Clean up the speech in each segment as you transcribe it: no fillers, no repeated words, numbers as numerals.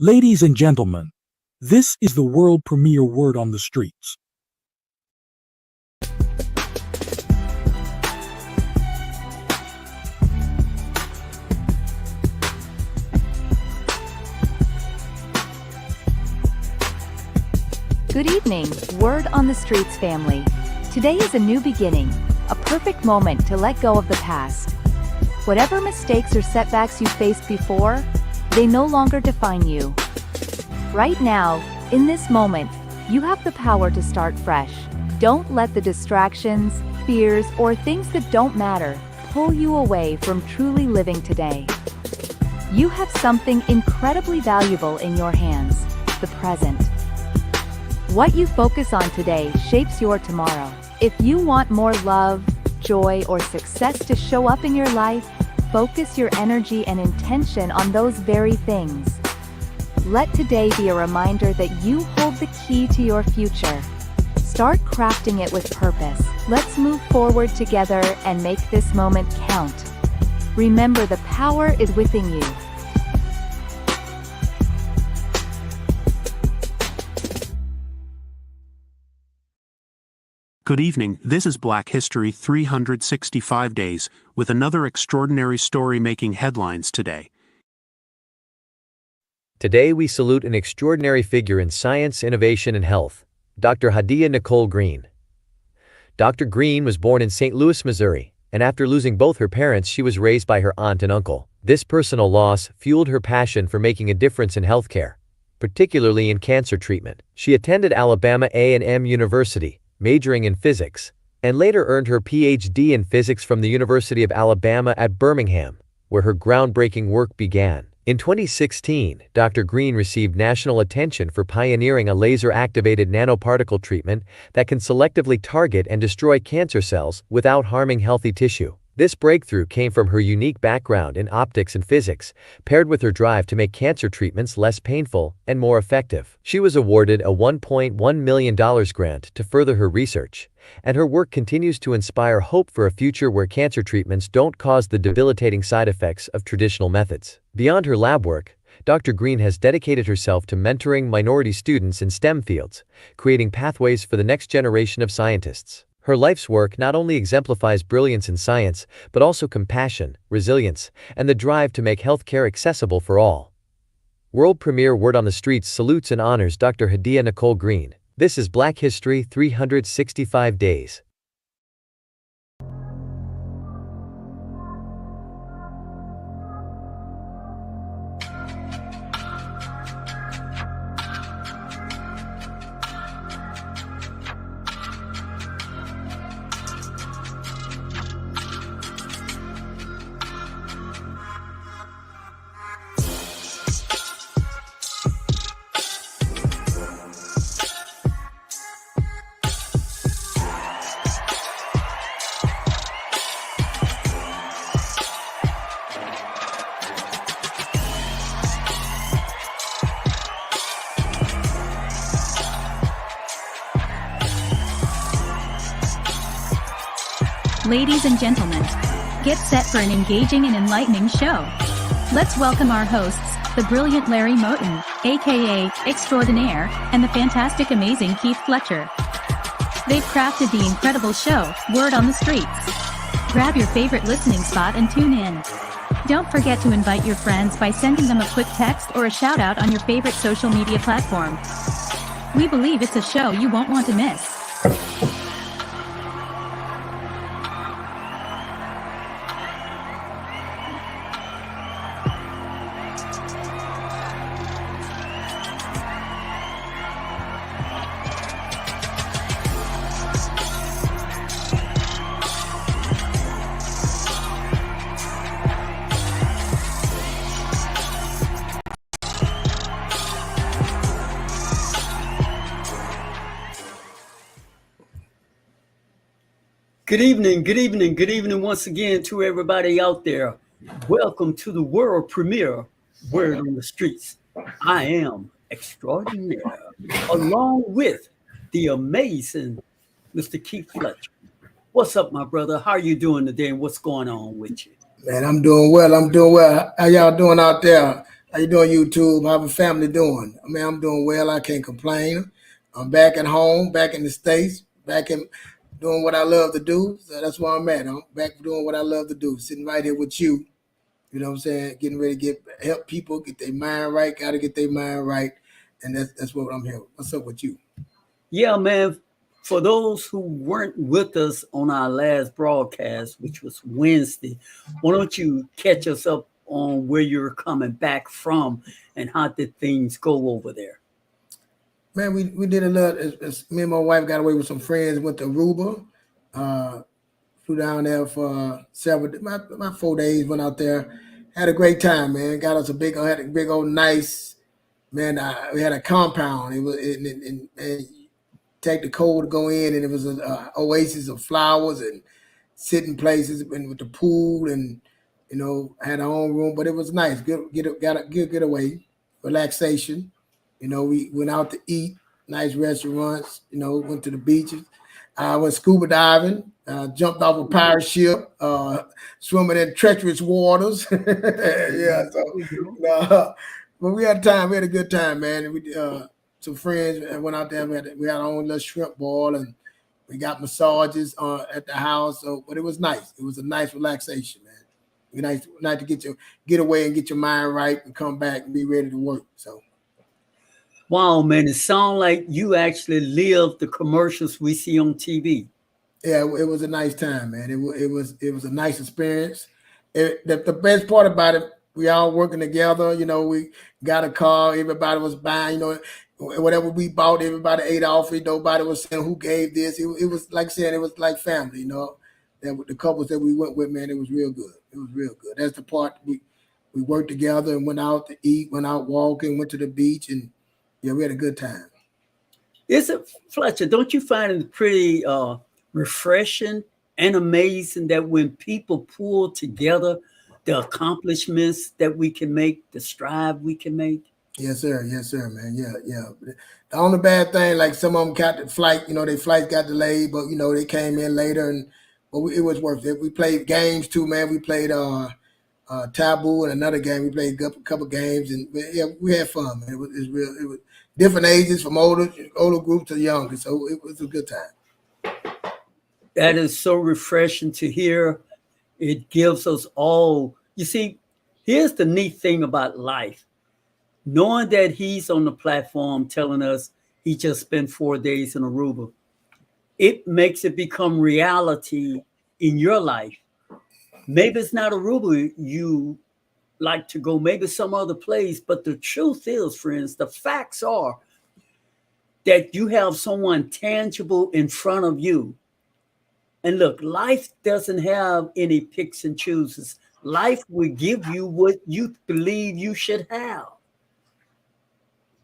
Ladies and gentlemen, this is the world premiere word on the streets. Good evening, Word on the Streets family. Today is a new beginning, a perfect moment to let go of the past. Whatever mistakes or setbacks you faced before, they no longer define you. Right now, in this moment, you have the power to start fresh. Don't let the distractions, fears, or things that don't matter pull you away from truly living today. You have something incredibly valuable in your hands, the present. What you focus on today shapes your tomorrow. If you want more love, joy, or success to show up in your life, focus your energy and intention on those very things. Let today be a reminder that you hold the key to your future. Start crafting it with purpose. Let's move forward together and make this moment count. Remember, the power is within you. Good evening, this is Black History 365 Days, with another extraordinary story making headlines today. Today we salute an extraordinary figure in science, innovation, and health, Dr. Hadiya Nicole Green. Dr. Green was born in St. Louis, Missouri, and after losing both her parents, she was raised by her aunt and uncle. This personal loss fueled her passion for making a difference in healthcare, particularly in cancer treatment. She attended Alabama A&M University, majoring in physics, and later earned her Ph.D. in physics from the University of Alabama at Birmingham, where her groundbreaking work began. In 2016, Dr. Green received national attention for pioneering a laser-activated nanoparticle treatment that can selectively target and destroy cancer cells without harming healthy tissue. This breakthrough came from her unique background in optics and physics, paired with her drive to make cancer treatments less painful and more effective. She was awarded a $1.1 million grant to further her research, and her work continues to inspire hope for a future where cancer treatments don't cause the debilitating side effects of traditional methods. Beyond her lab work, Dr. Green has dedicated herself to mentoring minority students in STEM fields, creating pathways for the next generation of scientists. Her life's work not only exemplifies brilliance in science, but also compassion, resilience, and the drive to make healthcare accessible for all. World premiere Word on the Streets salutes and honors Dr. Hadiya Nicole Green. This is Black History 365 Days. Ladies and gentlemen, get set for an engaging and enlightening show. Let's welcome our hosts, the brilliant Larry Moten, aka Extraordinaire, and the fantastic amazing Keith Fletcher. They've crafted the incredible show, Word on the Streets. Grab your favorite listening spot and tune in. Don't forget to invite your friends by sending them a quick text or a shout out on your favorite social media platform. We believe it's a show you won't want to miss. Good evening once again to everybody out there. Welcome to the world premiere Word on the Streets. I am Extraordinaire, along with the amazing Mr. Keith Fletcher. What's up, my brother? How are you doing today, and what's going on with you? Man, I'm doing well. How y'all doing out there? How you doing, YouTube? How the family doing? I mean, I'm doing well. I can't complain. I'm back at home, back in the States, back in doing what I love to do. So that's where I'm at. I'm back doing what I love to do, sitting right here with you. You know what I'm saying? Getting ready to help people get their mind right. Got to get their mind right, and that's what I'm here. What's up with you? Yeah, man. For those who weren't with us on our last broadcast, which was Wednesday, why don't you catch us up on where you're coming back from and how did things go over there? Man, we did a lot. Me and my wife got away with some friends. Went to Aruba. Flew down there for about 4 days. Went out there, had a great time, man. Got us had a big old nice, man. We had a compound. It was and take the cold to go in, and it was an oasis of flowers and sitting places, and with the pool, and had our own room. But it was nice. Got a good getaway, relaxation. We went out to eat, nice restaurants. Went to the beaches. I went scuba diving. Jumped off a pirate ship, swimming in treacherous waters. Yeah, but we had time. We had a good time, man. And we some friends and went out there. We had our own little shrimp boil, and we got massages at the house. So, but it was nice. It was a nice relaxation, man. Nice to get away and get your mind right and come back and be ready to work. So. Wow, man, it sounds like you actually lived the commercials we see on TV. Yeah, it was a nice time, man. It was a nice experience. The best part about it, we all working together. We got a car. Everybody was buying. Whatever we bought, everybody ate off it. Nobody was saying who gave this. It was like saying it was like family. That the couples that we went with, man, it was real good. It was real good. That's the part we worked together and went out to eat, went out walking, went to the beach, and yeah, we had a good time. Is it, Fletcher? Don't you find it pretty refreshing and amazing that when people pull together the accomplishments that we can make, the strive we can make? Yes, sir, man. Yeah. The only bad thing, like some of them got the flight, their flights got delayed, but they came in later, but it was worth it. We played games too, man. We played Taboo and another game. We played a couple games, and yeah, we had fun, man. It was different ages, from older group to younger, so it was a good time. That is so refreshing to hear. It gives us all. You see, here's the neat thing about life. Knowing that he's on the platform telling us he just spent 4 days in Aruba, it makes it become reality in your life. Maybe it's not Aruba you like to go, maybe some other place, but the truth is, friends, the facts are that you have someone tangible in front of you. And look, life doesn't have any picks and chooses. Life will give you what you believe you should have.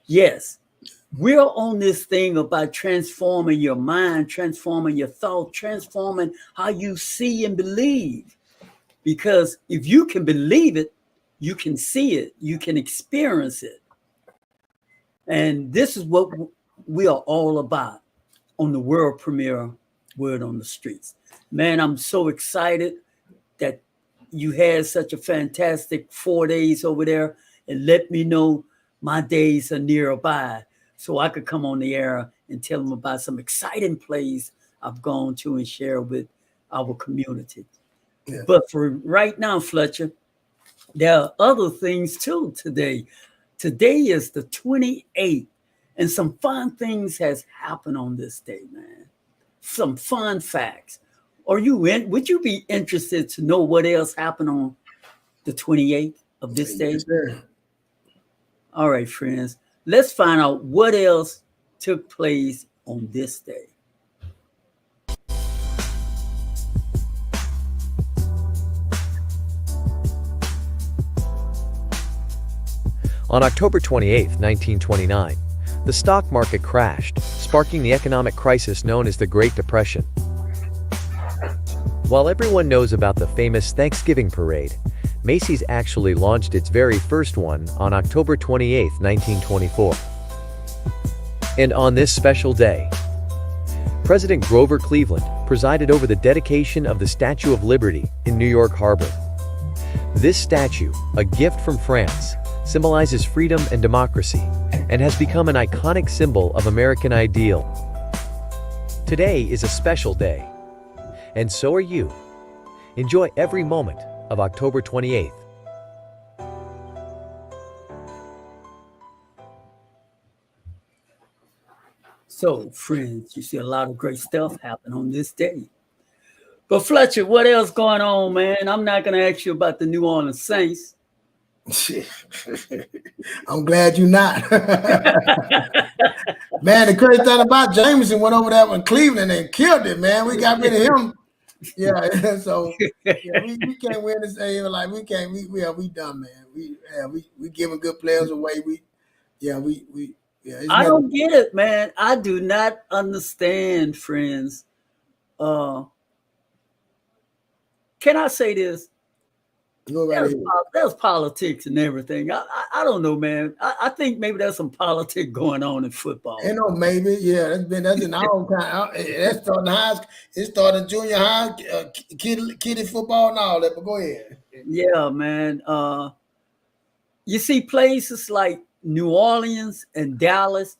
Yes, we're on this thing about transforming your mind, transforming your thought, transforming how you see and believe. Because if you can believe it, you can see it, you can experience it. And this is what we are all about on the world premiere Word on the Streets. Man, I'm so excited that you had such a fantastic 4 days over there, and let me know my days are nearby so I could come on the air and tell them about some exciting plays I've gone to and share with our community. Yeah. But for right now, Fletcher, there are other things too today. Today is the 28th, and some fun things has happened on this day, man. Some fun facts. Would you be interested to know what else happened on the 28th of this day? Yes, sir. All right, friends, let's find out what else took place on this day. On October 28, 1929, the stock market crashed, sparking the economic crisis known as the Great Depression. While everyone knows about the famous Thanksgiving parade, Macy's actually launched its very first one on October 28, 1924. And on this special day, President Grover Cleveland presided over the dedication of the Statue of Liberty in New York Harbor. This statue, a gift from France, symbolizes freedom and democracy, and has become an iconic symbol of American ideal. Today is a special day, and so are you. Enjoy every moment of October 28th. So, friends, you see a lot of great stuff happen on this day. But Fletcher, what else going on, man? I'm not going to ask you about the New Orleans Saints. I'm glad you're not. Man, the crazy thing about Jameson went over there in Cleveland and killed it, man. We got rid of him. Yeah, so we can't win this game. Like we can't. We done, man. We giving good players away. I don't get it, man. I do not understand, friends. Can I say this? There's politics and everything. I don't know, man. I think maybe there's some politics going on in football. You know, maybe, yeah. That's in our time. That's starting high. It started junior high, kiddie football and all that. But go ahead. Yeah, man. You see places like New Orleans and Dallas.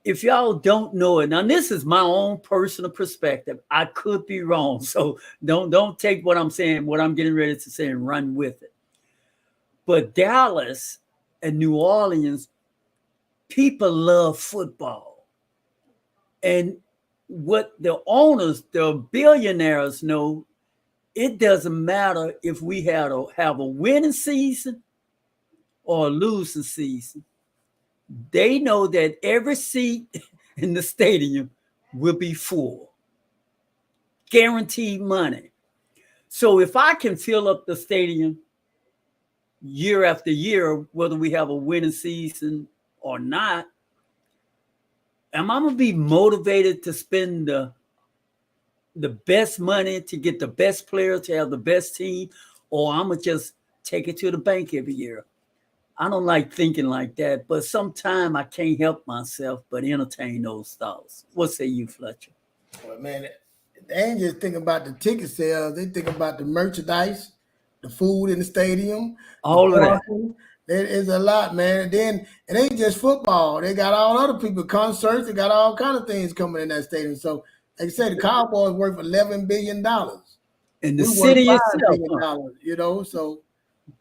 If y'all don't know it, now this is my own personal perspective. I could be wrong, so don't take what I'm saying, what I'm getting ready to say, and run with it. But Dallas and New Orleans, people love football, and what the owners, the billionaires know, it doesn't matter if we have a winning season or a losing season. They know that every seat in the stadium will be full. Guaranteed money. So if I can fill up the stadium year after year, whether we have a winning season or not, am I going to be motivated to spend the best money to get the best player, to have the best team, or I'm going to just take it to the bank every year? I don't like thinking like that, but sometimes I can't help myself but entertain those thoughts. What say you, Fletcher? Well, man, they ain't just thinking about the ticket sales. They think about the merchandise, the food in the stadium, all of that. There is a lot, man. And then it ain't just football. They got all other people, concerts. They got all kind of things coming in that stadium. So, like I said, the Cowboys worth $11 billion. And the city itself, you know, so.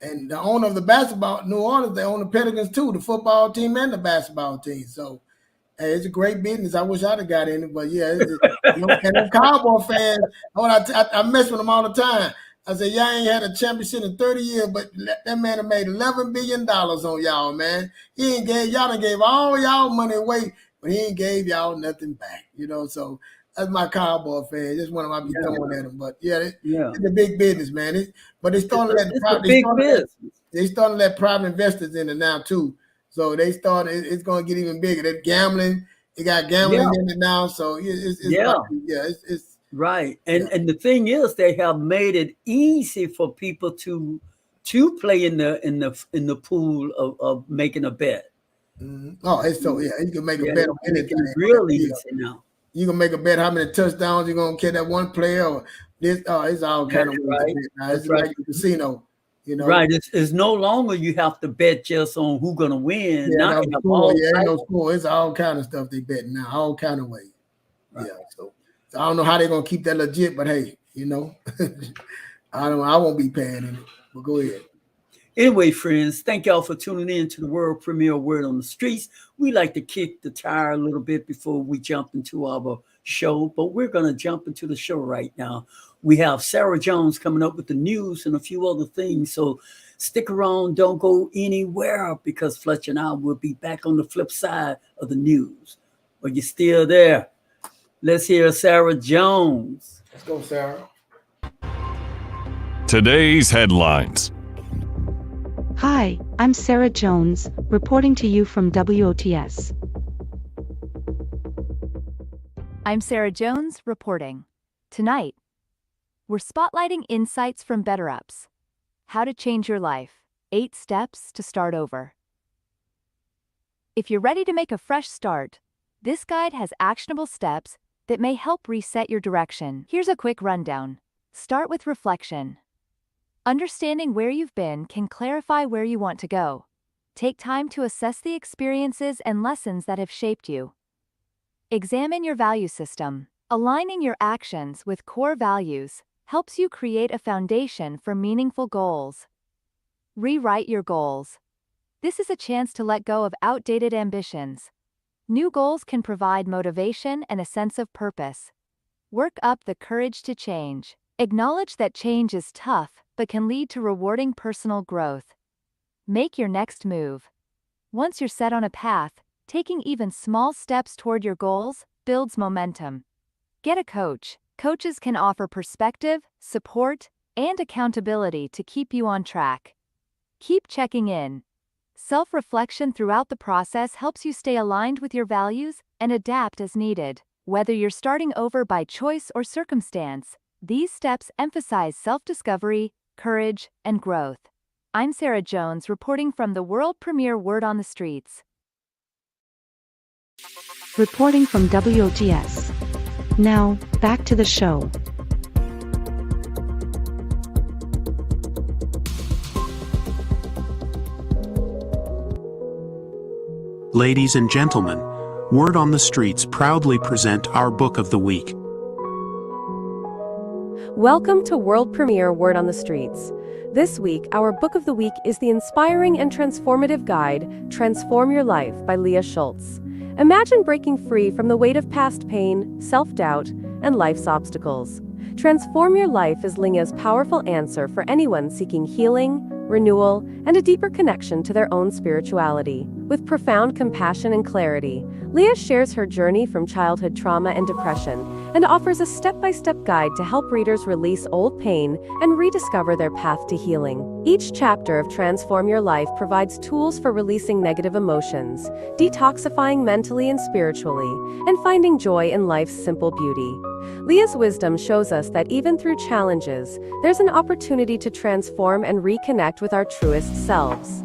And the owner of the basketball, New Orleans, they own the Pelicans too, the football team and the basketball team. So, hey, it's a great business. I wish I'd have got in it, but yeah. And the Cowboy fans, I mess with them all the time. I said, y'all ain't had a championship in 30 years, but that man have made $11 billion on y'all, man. Y'all done gave all y'all money away, but he ain't gave y'all nothing back, you know. So that's my Cowboy fan. Just one of my be throwing at them, but it's a big business, man. But they starting to let private investors in it now too. So it's going to get even bigger. They're gambling. They got gambling in it now. So it's right. And the thing is, they have made it easy for people to play in the pool of making a bet. Mm-hmm. Oh, it's so you can make a bet on anything. It's really easy now. You can make a bet how many touchdowns you're gonna catch that one player, or this. It's all kind of right. Now, it's like a casino, you know. Right. It's no longer you have to bet just on who's gonna win. Now ain't no score. It's all kind of stuff they bet now, all kind of ways. Right. Yeah. So I don't know how they're gonna keep that legit, but hey, you know, I won't be paying in it. But go ahead. Anyway, friends, thank y'all for tuning in to the world premiere Word on the Streets. We like to kick the tire a little bit before we jump into our show, but we're going to jump into the show right now. We have Sarah Jones coming up with the news and a few other things, so stick around. Don't go anywhere, because Fletcher and I will be back on the flip side of the news. Are you still there? Let's hear Sarah Jones. Let's go, Sarah. Today's headlines. Hi, I'm Sarah Jones, reporting to you from WOTS. I'm Sarah Jones, reporting. Tonight, we're spotlighting insights from BetterUps. How to change your life. 8 steps to start over. If you're ready to make a fresh start, this guide has actionable steps that may help reset your direction. Here's a quick rundown. Start with reflection. Understanding where you've been can clarify where you want to go. Take time to assess the experiences and lessons that have shaped you. Examine your value system. Aligning your actions with core values helps you create a foundation for meaningful goals. Rewrite your goals. This is a chance to let go of outdated ambitions. New goals can provide motivation and a sense of purpose. Work up the courage to change. Acknowledge that change is tough, but can lead to rewarding personal growth. Make your next move. Once you're set on a path, taking even small steps toward your goals builds momentum. Get a coach. Coaches can offer perspective, support, and accountability to keep you on track. Keep checking in. Self-reflection throughout the process helps you stay aligned with your values and adapt as needed. Whether you're starting over by choice or circumstance, these steps emphasize self-discovery, courage, and growth. I'm Sarah Jones reporting from the world premiere Word on the Streets. Reporting from WOTS. Now, back to the show. Ladies and gentlemen, Word on the Streets proudly present our Book of the Week. Welcome to world premiere Word on the Streets. This week, our Book of the Week is the inspiring and transformative guide, Transform Your Life by Leah Schultz. Imagine breaking free from the weight of past pain, self-doubt, and life's obstacles. Transform Your Life is Leah's powerful answer for anyone seeking healing, renewal, and a deeper connection to their own spirituality. With profound compassion and clarity, Leah shares her journey from childhood trauma and depression and offers a step-by-step guide to help readers release old pain and rediscover their path to healing. Each chapter of Transform Your Life provides tools for releasing negative emotions, detoxifying mentally and spiritually, and finding joy in life's simple beauty. Leah's wisdom shows us that even through challenges, there's an opportunity to transform and reconnect with our truest selves.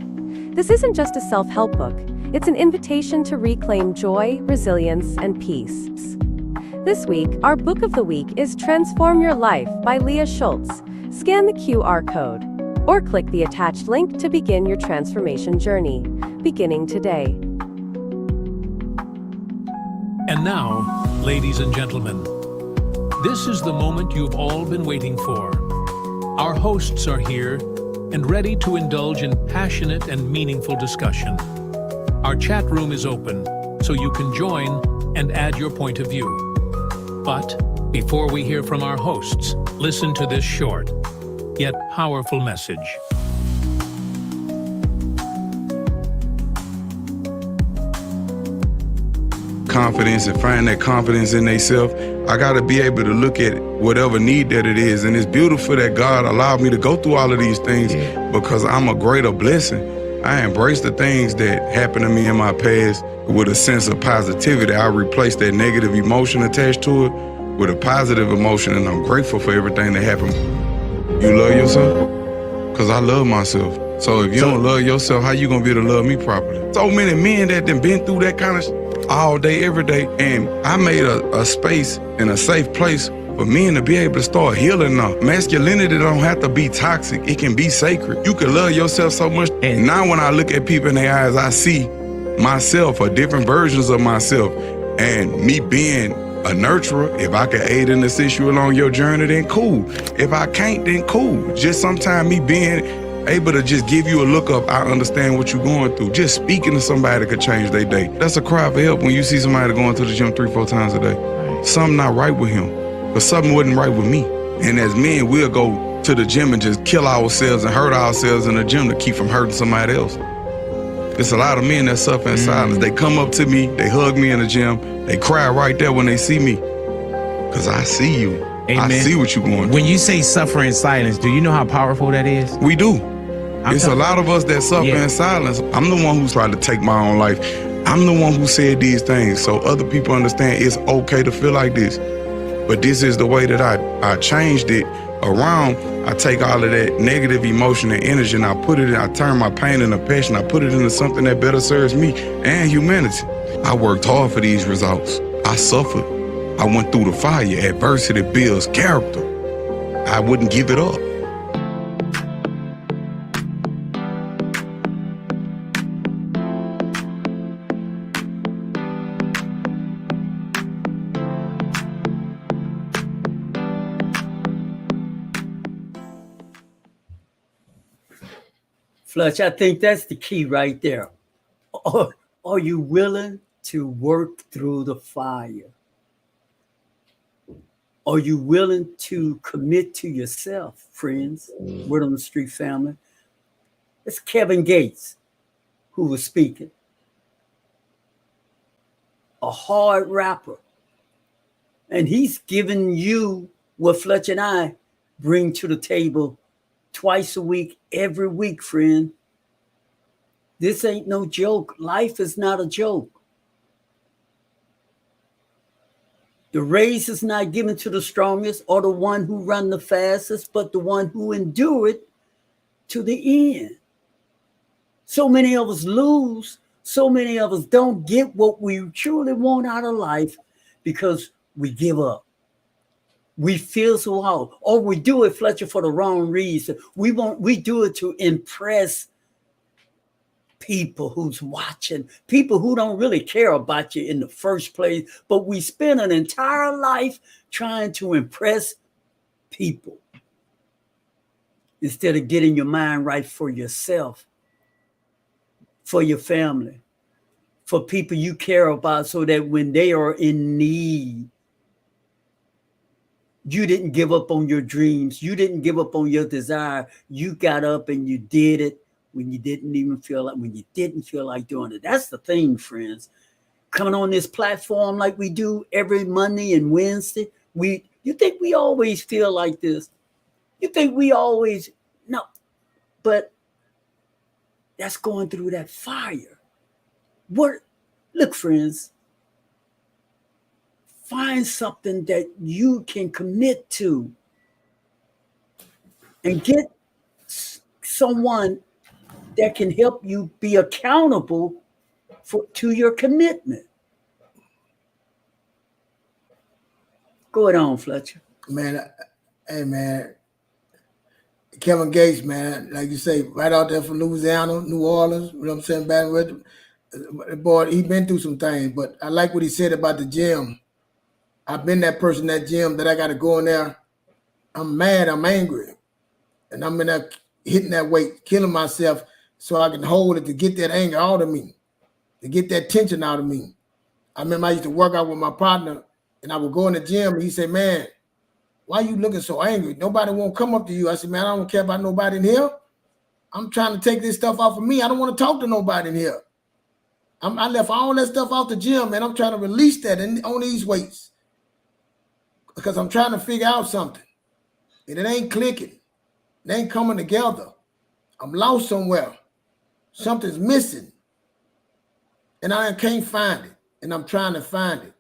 This isn't just a self-help book, it's an invitation to reclaim joy, resilience, and peace. This week, our Book of the Week is Transform Your Life by Leah Schultz. Scan the QR code or click the attached link to begin your transformation journey, beginning today. And now, ladies and gentlemen, this is the moment you've all been waiting for. Our hosts are here and ready to indulge in passionate and meaningful discussion. Our chat room is open, so you can join and add your point of view. But before we hear from our hosts, listen to this short, yet powerful message. Confidence and find that confidence in themselves. I got to be able to look at whatever need that it is. And it's beautiful that God allowed me to go through all of these things because I'm a greater blessing. I embrace the things that happened to me in my past with a sense of positivity. I replace that negative emotion attached to it with a positive emotion, and I'm grateful for everything that happened. You love yourself? Because I love myself. So if you don't love yourself, how you going to be able to love me properly? So many men that done been through that kind of all day, every day, and I made a space and a safe place for men to be able to start healing now. Masculinity don't have to be toxic. It can be sacred. You can love yourself so much. And now when I look at people in their eyes, I see myself or different versions of myself. And me being a nurturer, if I can aid and assist you along your journey, then cool. If I can't, then cool. Just sometimes me being able to just give you a look up, I understand what you're going through. Just speaking to somebody could change their day. That's a cry for help when you see somebody going to the gym 3-4 times a day. Something not right with him. But something wasn't right with me. And as men, we'll go to the gym and just kill ourselves and hurt ourselves in the gym to keep from hurting somebody else. There's a lot of men that suffer in silence. They come up to me, they hug me in the gym, they cry right there when they see me. Because I see you. Amen. I see what you're going through. When you say suffer in silence, do you know how powerful that is? We do. It's a lot of us that suffer in silence. I'm the one who's tried to take my own life. I'm the one who said these things so other people understand it's okay to feel like this. But this is the way that I changed it around. I take all of that negative emotion and energy and I turn my pain into passion. I put it into something that better serves me and humanity. I worked hard for these results. I suffered. I went through the fire. Adversity builds character. I wouldn't give it up. Fletch, I think that's the key right there. Are you willing to work through the fire? Are you willing to commit to yourself, friends? Word on the Street family. It's Kevin Gates who was speaking. A hard rapper. And he's giving you what Fletch and I bring to the table twice a week, every week, friend. This ain't no joke. Life is not a joke. The race is not given to the strongest or the one who run the fastest, but the one who endure it to the end. So many of us lose. So many of us don't get what we truly want out of life because we give up. We feel so out, or we do it, Fletcher, for the wrong reason. We do it to impress people who's watching, people who don't really care about you in the first place, but we spend an entire life trying to impress people instead of getting your mind right for yourself, for your family, for people you care about, so that when they are in need, you didn't give up on your dreams. You didn't give up on your desire. You got up and you did it when you didn't feel like doing it. That's the thing, friends. Coming on this platform like we do every Monday and Wednesday, you think we always feel like this? You think we always no, but that's going through that fire. Look, friends, find something that you can commit to and get someone that can help you be accountable to your commitment. Go ahead on, Fletcher. Man, hey, man. Kevin Gates, man, like you say, right out there from Louisiana, New Orleans, you know what I'm saying, Baton Rouge. Boy, he been through some things, but I like what he said about the gym. I've been that person in that gym that I got to go in there. I'm mad, I'm angry, and I'm in there hitting that weight, killing myself so I can hold it to get that anger out of me, to get that tension out of me. I remember I used to work out with my partner, and I would go in the gym, and he said, man, why you looking so angry? Nobody won't come up to you. I said, man, I don't care about nobody in here. I'm trying to take this stuff off of me. I don't want to talk to nobody in here. I left all that stuff out the gym, and I'm trying to release that on these weights because I'm trying to figure out something, and it ain't clicking. It ain't coming together. I'm lost somewhere. Something's missing, and I can't find it, and I'm trying to find it.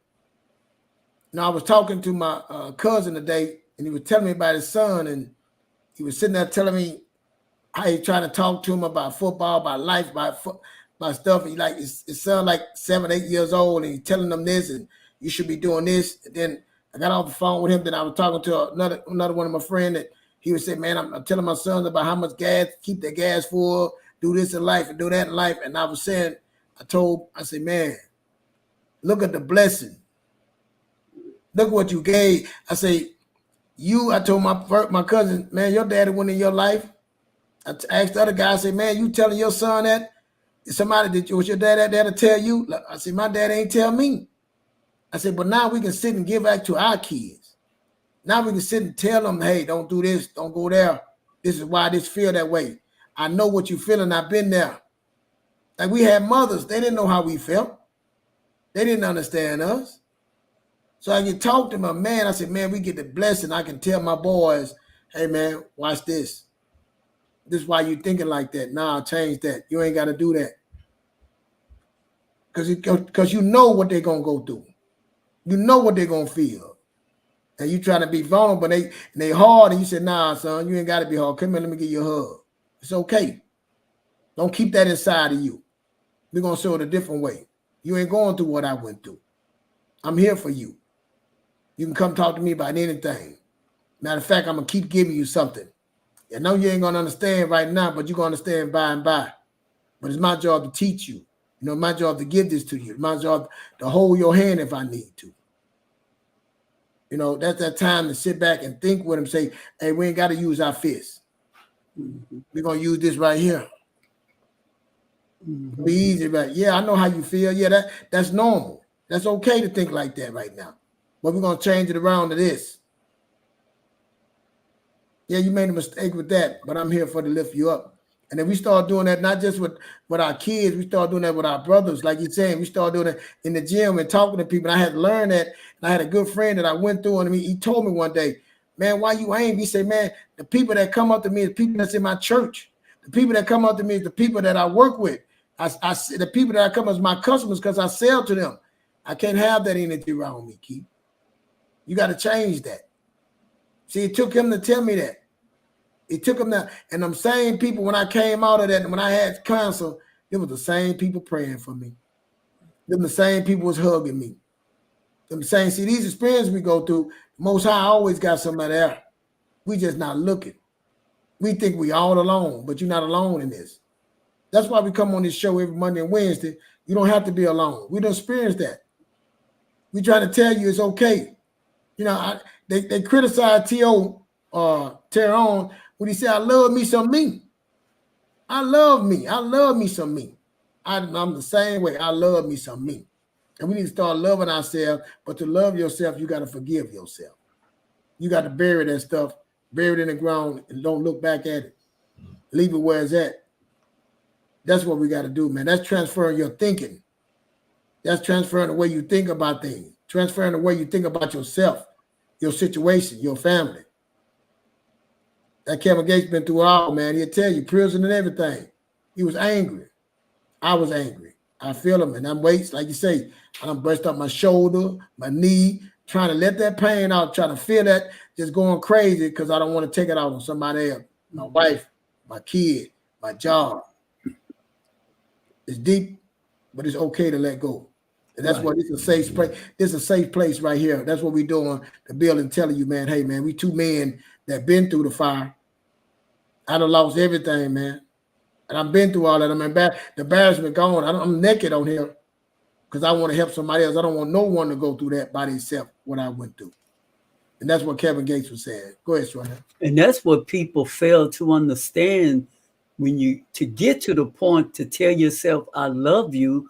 Now, I was talking to my cousin today, and he was telling me about his son, and he was sitting there telling me how he's trying to talk to him about football, about life, about stuff. He like his son, like 7, 8 years old, and he's telling them this, and you should be doing this. And then I got off the phone with him. Then I was talking to another one of my friends that he would say, man, I'm telling my sons about how much gas, keep their gas full, do this in life and do that in life. And I was saying, I said, man, look at the blessing. Look what you gave. I say, I told my cousin, man, your daddy went in your life. I asked the other guy, I said, man, you telling your son that? Somebody was your dad there to tell you? I said, my dad ain't tell me. I said, but now we can sit and give back to our kids. Now we can sit and tell them, hey, don't do this, don't go there. This is why this feel that way. I know what you're feeling. I've been there. Like we had mothers. They didn't know how we felt. They didn't understand us. So I can talk to my man. I said, man, we get the blessing. I can tell my boys, hey, man, watch this. This is why you thinking like that. Nah, change that. You ain't got to do that. Because you know what they're going to go through. You know what they're going to feel. And you trying to be vulnerable, and they hard, and you say, nah, son, you ain't got to be hard. Come here, let me give you a hug. It's okay. Don't keep that inside of you. We're going to show it a different way. You ain't going through what I went through. I'm here for you. You can come talk to me about anything. Matter of fact, I'm going to keep giving you something. I know you ain't going to understand right now, but you're going to understand by and by. But it's my job to teach you. You know, my job to give this to you. It's my job to hold your hand if I need to. You know, that's that time to sit back and think with them, say, hey, we ain't got to use our fists. We're going to use this right here. Be easy, but yeah, I know how you feel. Yeah, that's normal. That's okay to think like that right now. But we're gonna change it around to this. Yeah, you made a mistake with that, but I'm here for to lift you up. And then we start doing that not just with our kids, we start doing that with our brothers. Like you're saying, we start doing it in the gym and talking to people. And I had to learn that. And I had a good friend that I went through, and he told me one day, man, why you angry? He said, man, the people that come up to me is people that's in my church. The people that come up to me is the people that I work with. The people that I come as my customers because I sell to them. I can't have that energy around me, Keith. You got to change that. See, it took him to tell me that. It took him that. And them same people, when I came out of that, when I had cancer, it was the same people praying for me. Them the same people was hugging me. Them saying, see, these experiences we go through, Most High always got somebody there. We just not looking. We think we all alone, but you're not alone in this. That's why we come on this show every Monday and Wednesday. You don't have to be alone. We don't experience that. We try to tell you it's okay. You know, they criticize T.O. Teron when he said, I love me some me. I love me. I love me some me. I'm the same way. I love me some me. And we need to start loving ourselves. But to love yourself, you got to forgive yourself. You got to bury that stuff, bury it in the ground, and don't look back at it. Leave it where it's at. That's what we got to do, man. That's transferring your thinking. That's transferring the way you think about things. Transferring the way you think about yourself, your situation, your family. That Kevin Gates been through all, man. He'll tell you, prison and everything. He was angry. I was angry. I feel him, and I'm waiting, like you say, I'm brushed up my shoulder, my knee, trying to let that pain out, trying to feel that, just going crazy because I don't want to take it out on somebody else. My wife, my kid, my job. It's deep, but it's okay to let go. And that's what, it's a safe place. This is a safe place right here. That's what we're doing, the building, telling you, man, hey, man, we two men that been through the fire. I done lost everything, man. And I've been through all that. I mean, the embarrassment gone. I'm naked on here because I want to help somebody else. I don't want no one to go through that by themselves, what I went through. And that's what Kevin Gates was saying. Go ahead, Swana. And that's what people fail to understand to get to the point to tell yourself, I love you,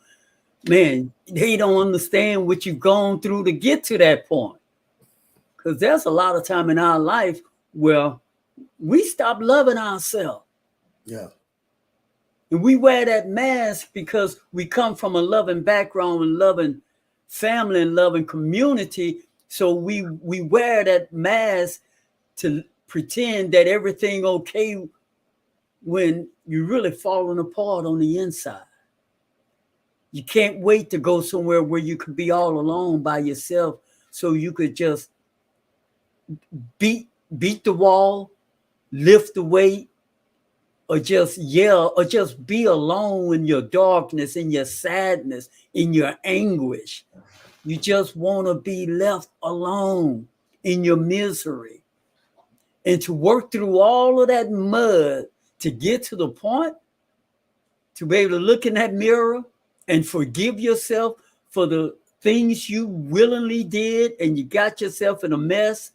man, they don't understand what you've gone through to get to that point. Because there's a lot of time in our life where we stop loving ourselves. Yeah. And we wear that mask because we come from a loving background and loving family and loving community. So we wear that mask to pretend that everything okay when you're really falling apart on the inside. You can't wait to go somewhere where you could be all alone by yourself so you could just beat the wall, lift the weight, or just yell, or just be alone in your darkness, in your sadness, in your anguish. You just want to be left alone in your misery. And to work through all of that mud to get to the point to be able to look in that mirror and forgive yourself for the things you willingly did and you got yourself in a mess,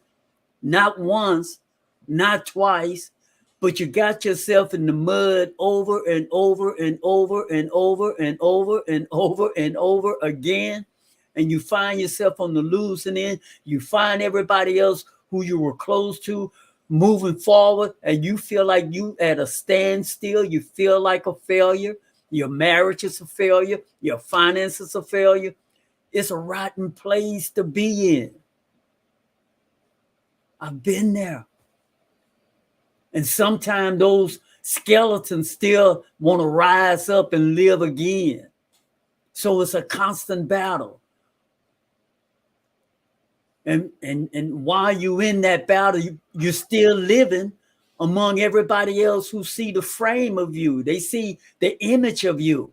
not once, not twice, but you got yourself in the mud over and over and over and over and over and over and over again. And you find yourself on the losing end. You find everybody else who you were close to moving forward, and you feel like you at a standstill. You feel like a failure. Your marriage is a failure. Your finances a failure. It's a rotten place to be in. I've been there. And sometimes those skeletons still want to rise up and live again. So it's a constant battle. And while you're in that battle, you're still living among everybody else who see the frame of you. They see the image of you.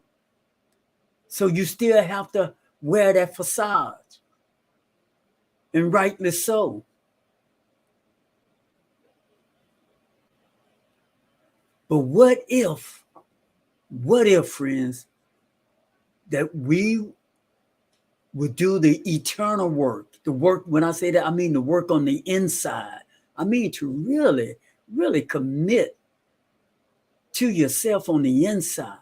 So you still have to wear that facade. And rightly so. But what if, friends, that we would do the eternal work, the work, when I say that, I mean the work on the inside. I mean to really, really commit to yourself on the inside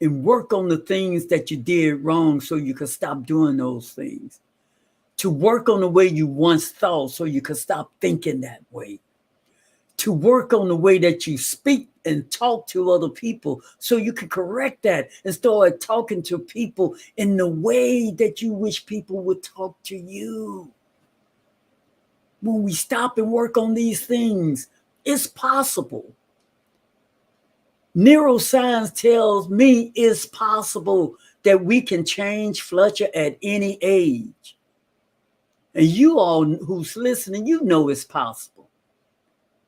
and work on the things that you did wrong so you could stop doing those things. To work on the way you once thought so you could stop thinking that way. To work on the way that you speak and talk to other people so you can correct that and start talking to people in the way that you wish people would talk to you. When we stop and work on these things, it's possible. Neuroscience tells me it's possible that we can change Fletcher at any age. And you all who's listening, you know it's possible.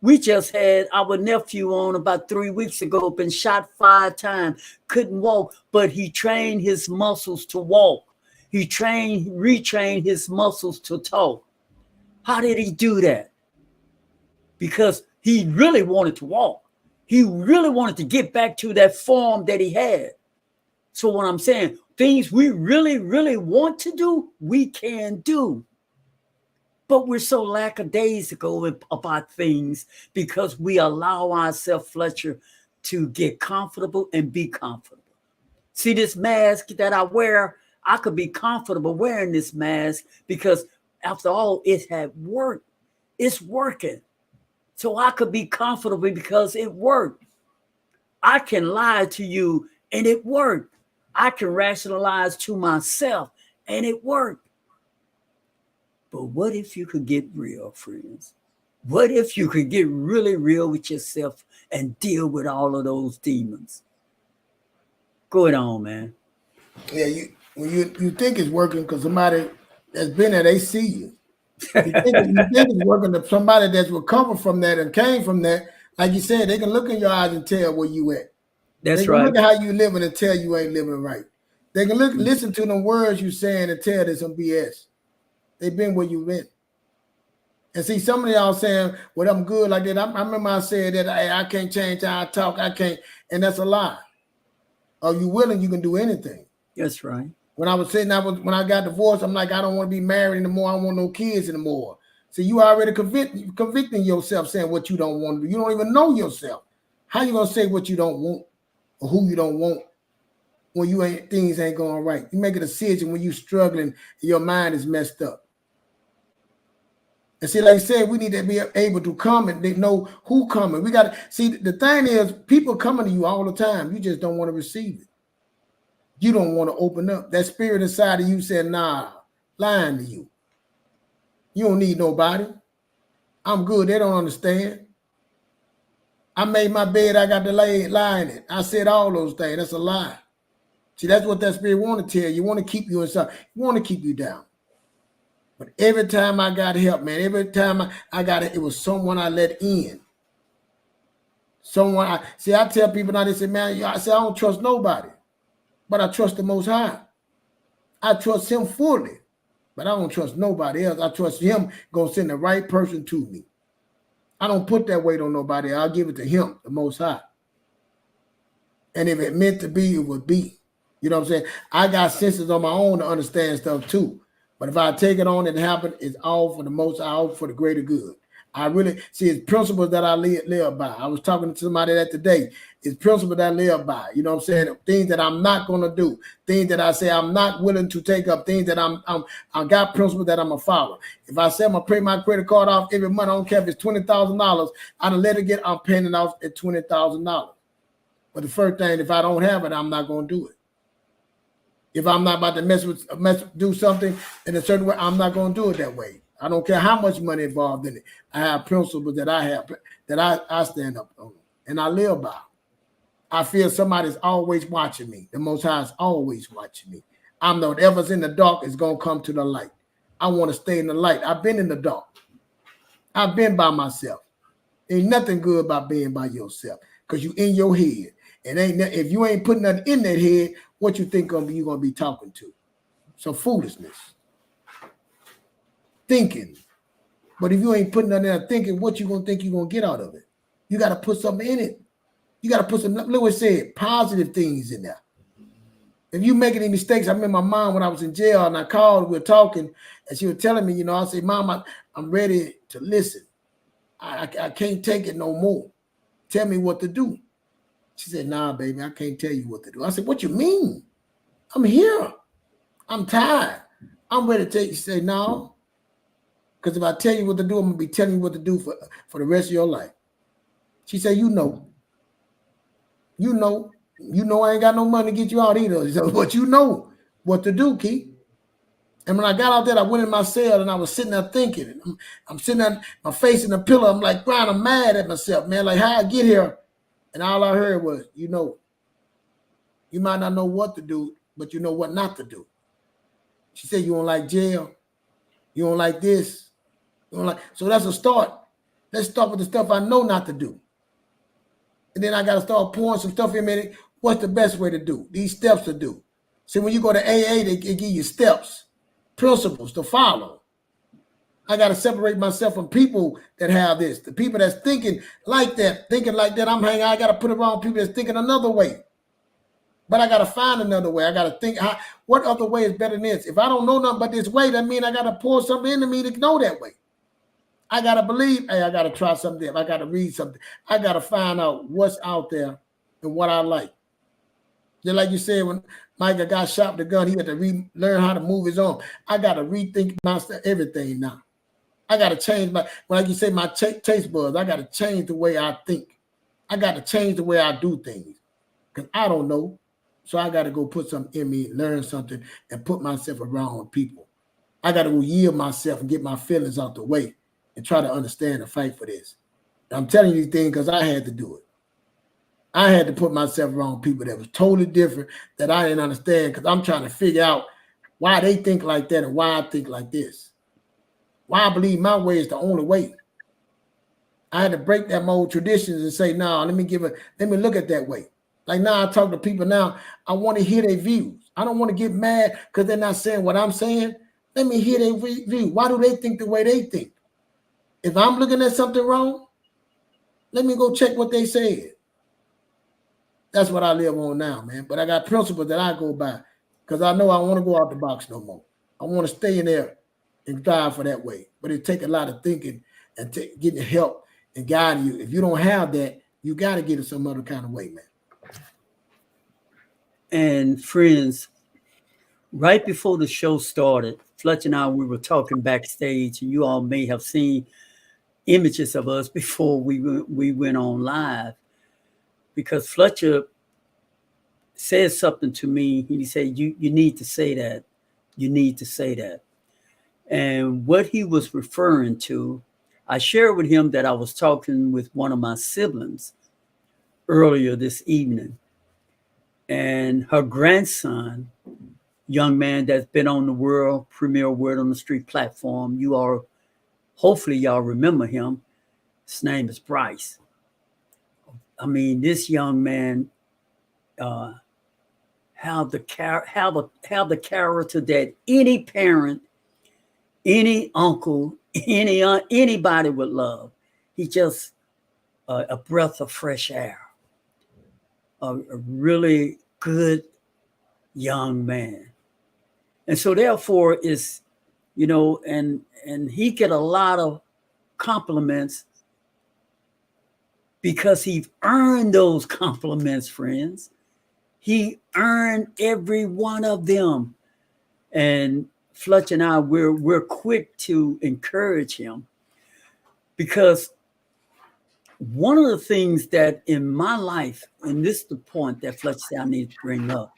We just had our nephew on about 3 weeks ago, been shot 5 times, couldn't walk, but he trained his muscles to walk. He retrained his muscles to talk. How did he do that? Because he really wanted to walk. He really wanted to get back to that form that he had. So what I'm saying, things we really, really want to do, we can do. But we're so lackadaisical about things because we allow ourselves, Fletcher, to get comfortable and be comfortable. See this mask that I wear, I could be comfortable wearing this mask because after all, it had worked. It's working. So I could be comfortable because it worked. I can lie to you and it worked. I can rationalize to myself and it worked. But what if you could get real, friends? What if you could get really real with yourself and deal with all of those demons? Go on, man. Yeah, you think it's working because somebody that's been there, they see you. You think it's working to somebody that's recovered from that and came from that. Like you said, they can look in your eyes and tell where you at. That's they can right. Look at how you living and tell you ain't living right. They can listen to the words you saying and tell there's some BS. They've been where you've been. And see, some of y'all saying, well, I'm good like that. I remember I said that I can't change how I talk. I can't. And that's a lie. Are you willing? You can do anything. That's right. When I was saying when I got divorced, I'm like, I don't want to be married anymore. I don't want no kids anymore. So you already convicting yourself saying what you don't want to do. You don't even know yourself. How you going to say what you don't want or who you don't want when things ain't going right? You make a decision when you struggling and your mind is messed up. And see, like I said, we need to be able to come and they know who coming. We got to see, the thing is, people coming to you all the time. You just don't want to receive it. You don't want to open up. That spirit inside of you said, nah, lying to you. You don't need nobody. I'm good. They don't understand. I made my bed. I got to lie in it. I said all those things. That's a lie. See, that's what that spirit want to tell you. Want to keep you inside. You want to keep you down. But every time I got help, man, every time I got it, it was someone I let in. I tell people now, they say, man, I don't trust nobody, but I trust the Most High. I trust him fully, but I don't trust nobody else. I trust him going to send the right person to me. I don't put that weight on nobody. I'll give it to him, the Most High. And if it meant to be, it would be. You know what I'm saying? I got senses on my own to understand stuff too. But if I take it on and happen, it's all for the Most High, all for the greater good. I really see it's principles that I live by. I was talking to somebody that today. It's principles that I live by. You know what I'm saying? Things that I'm not going to do. Things that I say I'm not willing to take up. Things that I got principles that I'm going to follow. If I say I'm going to pay my credit card off every month, I don't care if it's $20,000. I done let it get, I'm paying it off at $20,000. But the first thing, if I don't have it, I'm not going to do it. If I'm not about to do something in a certain way, I'm not going to do it that way. I don't care how much money involved in it. I have principles that I stand up on and I live by. I feel somebody's always watching me. The Most High is always watching me. I know whatever's in the dark is going to come to the light. I want to stay in the light. I've been in the dark. I've been by myself. Ain't nothing good about being by yourself because you in your head. And if you ain't putting nothing in that head, what you think you're going to be talking to? So foolishness. Thinking. But if you ain't putting nothing in there thinking, what you going to think you're going to get out of it? You got to put something in it. You got to put some, look what it said, positive things in there. If you make any mistakes, I remember my mom when I was in jail and I called, we were talking, and she was telling me, I said, Mom, I'm ready to listen. I can't take it no more. Tell me what to do. She said, nah, baby, I can't tell you what to do. I said, what you mean? I'm here. I'm tired. I'm ready to tell you. She said, no. Because if I tell you what to do, I'm going to be telling you what to do for the rest of your life. She said, you know I ain't got no money to get you out either. So, but you know what to do, Keith. And when I got out there, I went in my cell and I was sitting there thinking. I'm sitting there, my face in the pillow. I'm like, Brian, I'm mad at myself, man. Like, how I get here? And all I heard was, you might not know what to do, but you know what not to do. She said, you don't like jail. You don't like this. You don't like. So that's a start. Let's start with the stuff I know not to do. And then I got to start pouring some stuff in me. What's the best way to do? These steps to do. See, when you go to AA, they give you steps, principles to follow. I got to separate myself from people that have this. The people that's thinking like that, I'm hanging. I got to put around people that's thinking another way. But I got to find another way. I got to think, what other way is better than this? If I don't know nothing but this way, that means I got to pour something into me to know that way. I got to believe, hey, I got to try something different. I got to read something. I got to find out what's out there and what I like. Just like you said, when Micah got shot with the gun, he had to learn how to move his arm. I got to rethink everything now. I got to change like you say, my taste buds. I got to change the way I think. I got to change the way I do things because I don't know. So I got to go put something in me, learn something, and put myself around with people. I got to go yield myself and get my feelings out the way and try to understand and fight for this. And I'm telling you these things because I had to do it. I had to put myself around people that was totally different that I didn't understand because I'm trying to figure out why they think like that and why I think like this. Why I believe my way is the only way. I had to break them old traditions and say, no, let me look at that way. Like now I talk to people now, I want to hear their views. I don't want to get mad because they're not saying what I'm saying. Let me hear their view. Why do they think the way they think? If I'm looking at something wrong, let me go check what they said. That's what I live on now, man. But I got principles that I go by because I know I want to go out the box no more. I want to stay in there and strive for that way. But it takes a lot of thinking and getting help and guiding you. If you don't have that, you got to get it some other kind of way, man. And friends, right before the show started, Fletcher and I, we were talking backstage, and you all may have seen images of us before we went on live, because Fletcher said something to me. He said, you need to say that. You need to say that. And what he was referring to, I shared with him that I was talking with one of my siblings earlier this evening. And her grandson, young man that's been on the world premiere Word on the Street platform, hopefully y'all remember him. His name is Bryce. I mean, this young man have the character that any parent, any uncle, any aunt, anybody would love. He's just a breath of fresh air. A really good young man. And so therefore is, and he get a lot of compliments because he earned those compliments, friends. He earned every one of them. And Fletcher and I, we're quick to encourage him because one of the things that in my life, and this is the point that Fletcher said I need to bring up,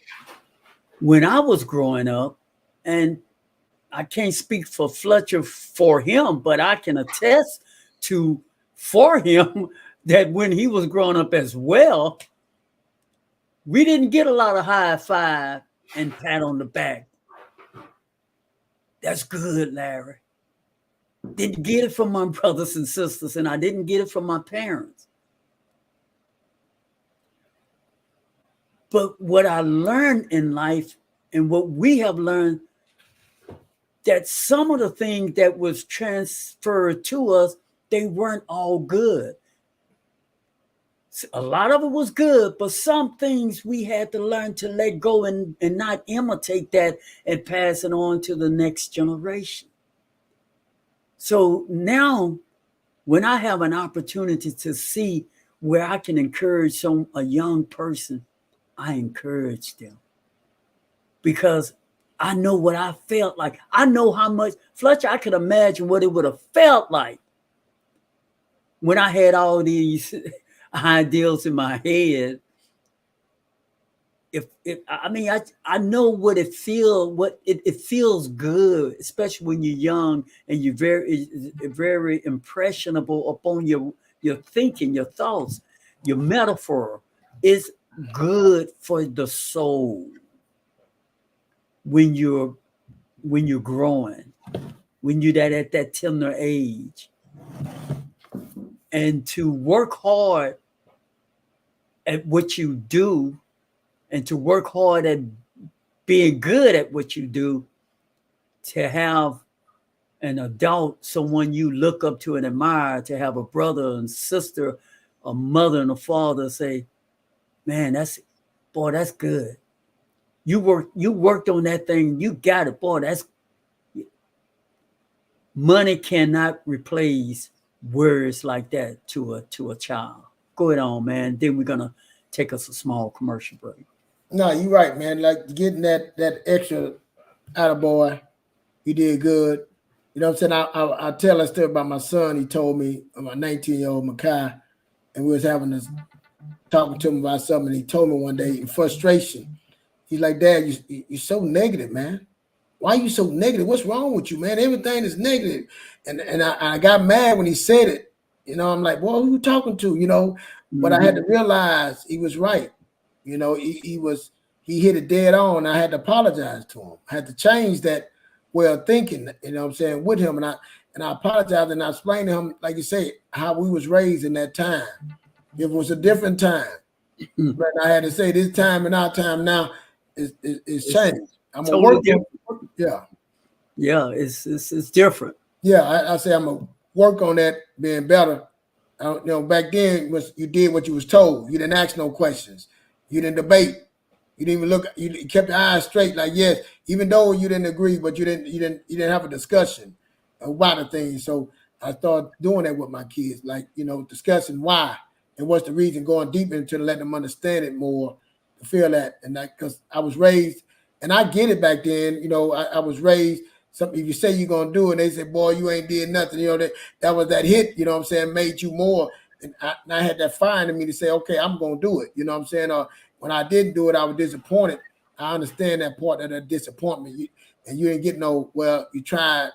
when I was growing up, and I can't speak for Fletcher for him, but I can attest to for him that when he was growing up as well, we didn't get a lot of high five and pat on the back. That's good, Larry. Didn't get it from my brothers and sisters, and I didn't get it from my parents. But what I learned in life and what we have learned, that some of the things that was transferred to us, they weren't all good. A lot of it was good, but some things we had to learn to let go and not imitate that and pass it on to the next generation. So now when I have an opportunity to see where I can encourage a young person, I encourage them because I know what I felt like. I know how much, Fletcher, I could imagine what it would have felt like when I had all these ideals in my head. If I mean, I know what it feels good, especially when you're young and you're very impressionable upon your thinking, your thoughts, your metaphor is good for the soul when you're growing, when you're at that tender age. And to work hard at what you do and to work hard at being good at what you do, to have an adult, someone you look up to and admire, to have a brother and sister, a mother and a father say, man, that's good. You worked on that thing, you got it, boy. That's money cannot replace words like that to a child. Go ahead on, man. Then we're gonna take us a small commercial break. No, you're right, man. Like getting that extra out of boy, you did good. You know what I'm saying? I tell a story about my son. He told me, my 19-year-old Makai, and we was having this talking to him about something. And he told me one day in frustration, he's like, Dad, you're so negative, man. Why are you so negative? What's wrong with you, man? Everything is negative. And I got mad when he said it. You know, I'm like, well, who you talking to? You know, but I had to realize he was right. You know, he hit it dead on. I had to apologize to him. I had to change that way of thinking, you know what I'm saying, with him. And I apologized and I explained to him, like you say, how we was raised in that time. It was a different time. But I had to say this time and our time now is changed. I'm gonna work on, it's different. Yeah, I say I'm gonna work on that being better. You know, back then you did what you was told. You didn't ask no questions. You didn't debate. You didn't even look. You kept your eyes straight. Like yes, even though you didn't agree, but you didn't have a discussion about the things. So I started doing that with my kids, like discussing why and what's the reason, going deep into to let them understand it more, to feel that, and that because I was raised, and I get it back then. I was raised. Something if you say you're gonna do it, and they say, "Boy, you ain't did nothing." That was that hit. You know what I'm saying? Made you more, and I had that fire in me to say, "Okay, I'm gonna do it." You know what I'm saying? When I didn't do it, I was disappointed. I understand that part of that disappointment. And you didn't get no, well, you tried,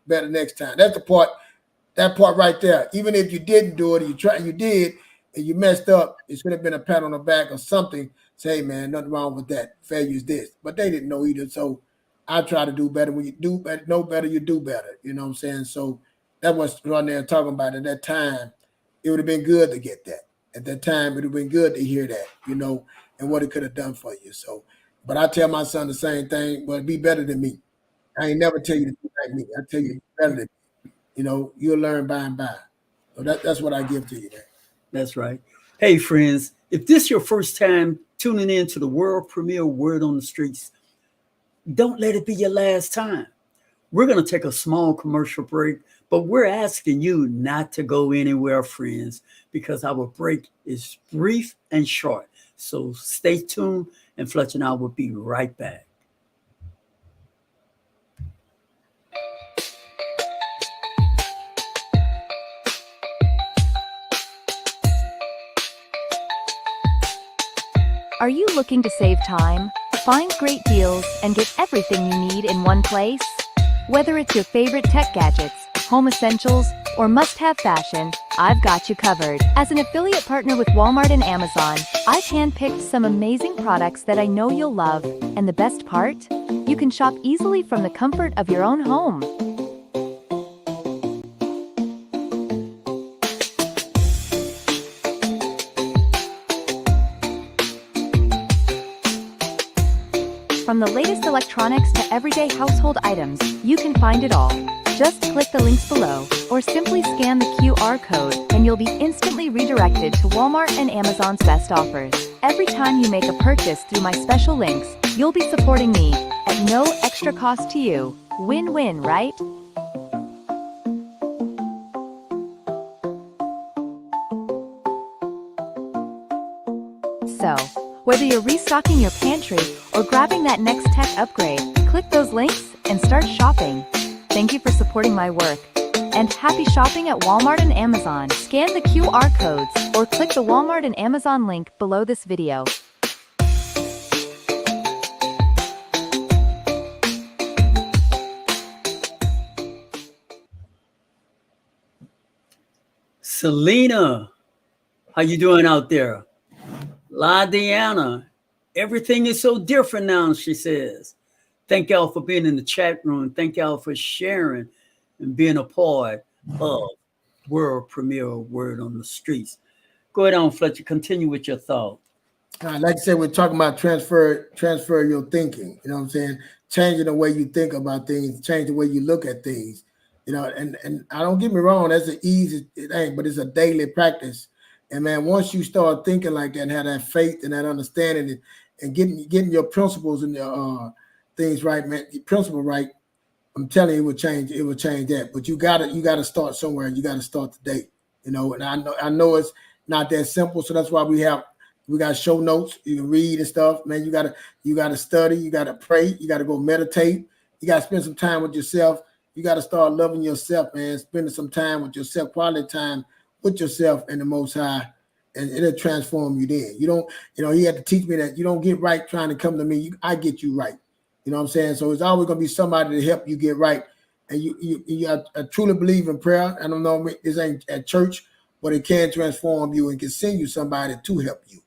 better next time. That's the part, that part right there. Even if you didn't do it, you did, and you messed up, it should have been a pat on the back or something. Say, hey, man, nothing wrong with that. Failure is this. But they didn't know either. So I try to do better. When you do better, know better, you do better. You know what I'm saying? So that was right there talking about at that time. It would have been good to get that. At that time, it would have been good to hear that, and what it could have done for you. So, but I tell my son the same thing, but be better than me. I ain't never tell you to be like me. I tell you be better than me. You'll learn by and by. So that's what I give to you, man. That's right. Hey, friends, if this is your first time tuning in to the world premiere Word on the Streets, don't let it be your last time. We're going to take a small commercial break, but we're asking you not to go anywhere, friends, because our break is brief and short. So stay tuned, and Fletcher and I will be right back. Are you looking to save time, find great deals, and get everything you need in one place? Whether it's your favorite tech gadgets, home essentials, or must-have fashion, I've got you covered. As an affiliate partner with Walmart and Amazon, I've handpicked some amazing products that I know you'll love, and the best part? You can shop easily from the comfort of your own home. From the latest electronics to everyday household items, you can find it all. Just click the links below, or simply scan the QR code, and you'll be instantly redirected to Walmart and Amazon's best offers. Every time you make a purchase through my special links, you'll be supporting me, at no extra cost to you. Win-win, right? So, whether you're restocking your pantry or grabbing that next tech upgrade, click those links and start shopping. Thank you for supporting my work. And happy shopping at Walmart and Amazon. Scan the QR codes or click the Walmart and Amazon link below this video. Selena, how you doing out there? La Diana, everything is so different now, she says. Thank y'all for being in the chat room. Thank y'all for sharing and being a part of world premiere Word on the Streets. Go ahead on, Fletcher. Continue with your thought. Like I said, we're talking about transfer your thinking. You know what I'm saying? Changing the way you think about things, change the way you look at things. You know, and I don't get me wrong, that's an easy thing, but it's a daily practice. And man, once you start thinking like that and have that faith and that understanding and getting your principles and your things right, man, your principle right, I'm telling you, it will change that. But you gotta start somewhere. You gotta start today. You know, and I know it's not that simple. So that's why we got show notes. You can read and stuff. Man, you gotta study, you gotta pray, you gotta go meditate, you gotta spend some time with yourself. You got to start loving yourself, man. Spending some time with yourself, quality time with yourself and the Most High, and it'll transform you then. You don't, he had to teach me that you don't get right trying to come to me. I get you right. You know what I'm saying? So it's always going to be somebody to help you get right. And I truly believe in prayer. I don't know, this ain't at church, but it can transform you and can send you somebody to help you.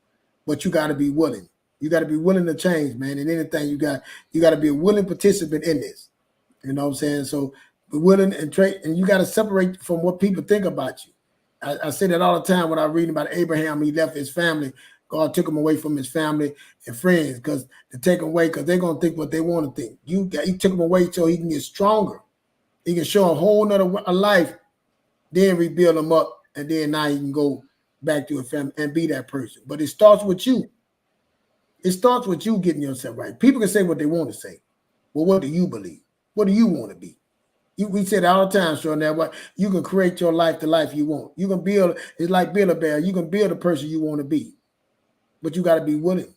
But you got to be willing. You got to be willing to change, man. And anything you got to be a willing participant in this. You know what I'm saying? So be willing and trade, and you got to separate from what people think about you. I say that all the time when I read about Abraham. He left his family. God took him away from his family and friends because to take him away because they're going to think what they want to think. He took him away so he can get stronger. He can show a whole nother life, then rebuild him up, and then now he can go back to a family and be that person. But it starts with you. It starts with you getting yourself right. People can say what they want to say. Well, what do you believe? What do you want to be? We say that all the time, Sean. That you can create your life the life you want. You can build. It's like Build-A-Bear. You can build the person you want to be, but you got to be willing.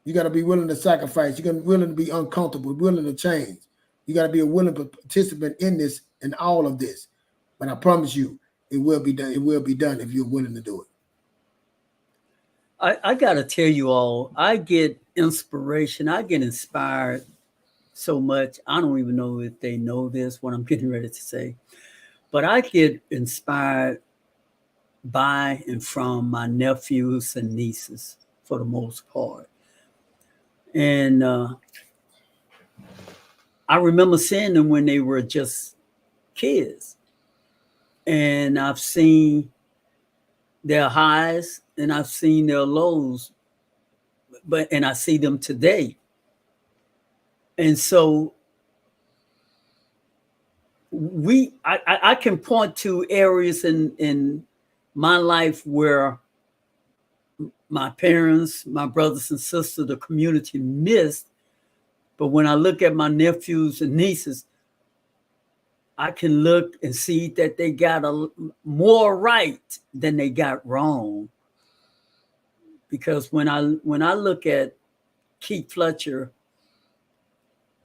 You got to be willing to sacrifice. You got to be willing to be uncomfortable, willing to change. You got to be a willing participant in this and all of this. But I promise you, it will be done. It will be done if you're willing to do it. I got to tell you all, I get inspiration. I get inspired so much. I don't even know if they know this, what I'm getting ready to say, but I get inspired by and from my nephews and nieces for the most part. And I remember seeing them when they were just kids. And I've seen their highs and I've seen their lows, and I see them today. And so I can point to areas in my life where my parents, my brothers and sisters, the community missed. But when I look at my nephews and nieces, I can look and see that they got more right than they got wrong. Because when I look at Keith Fletcher,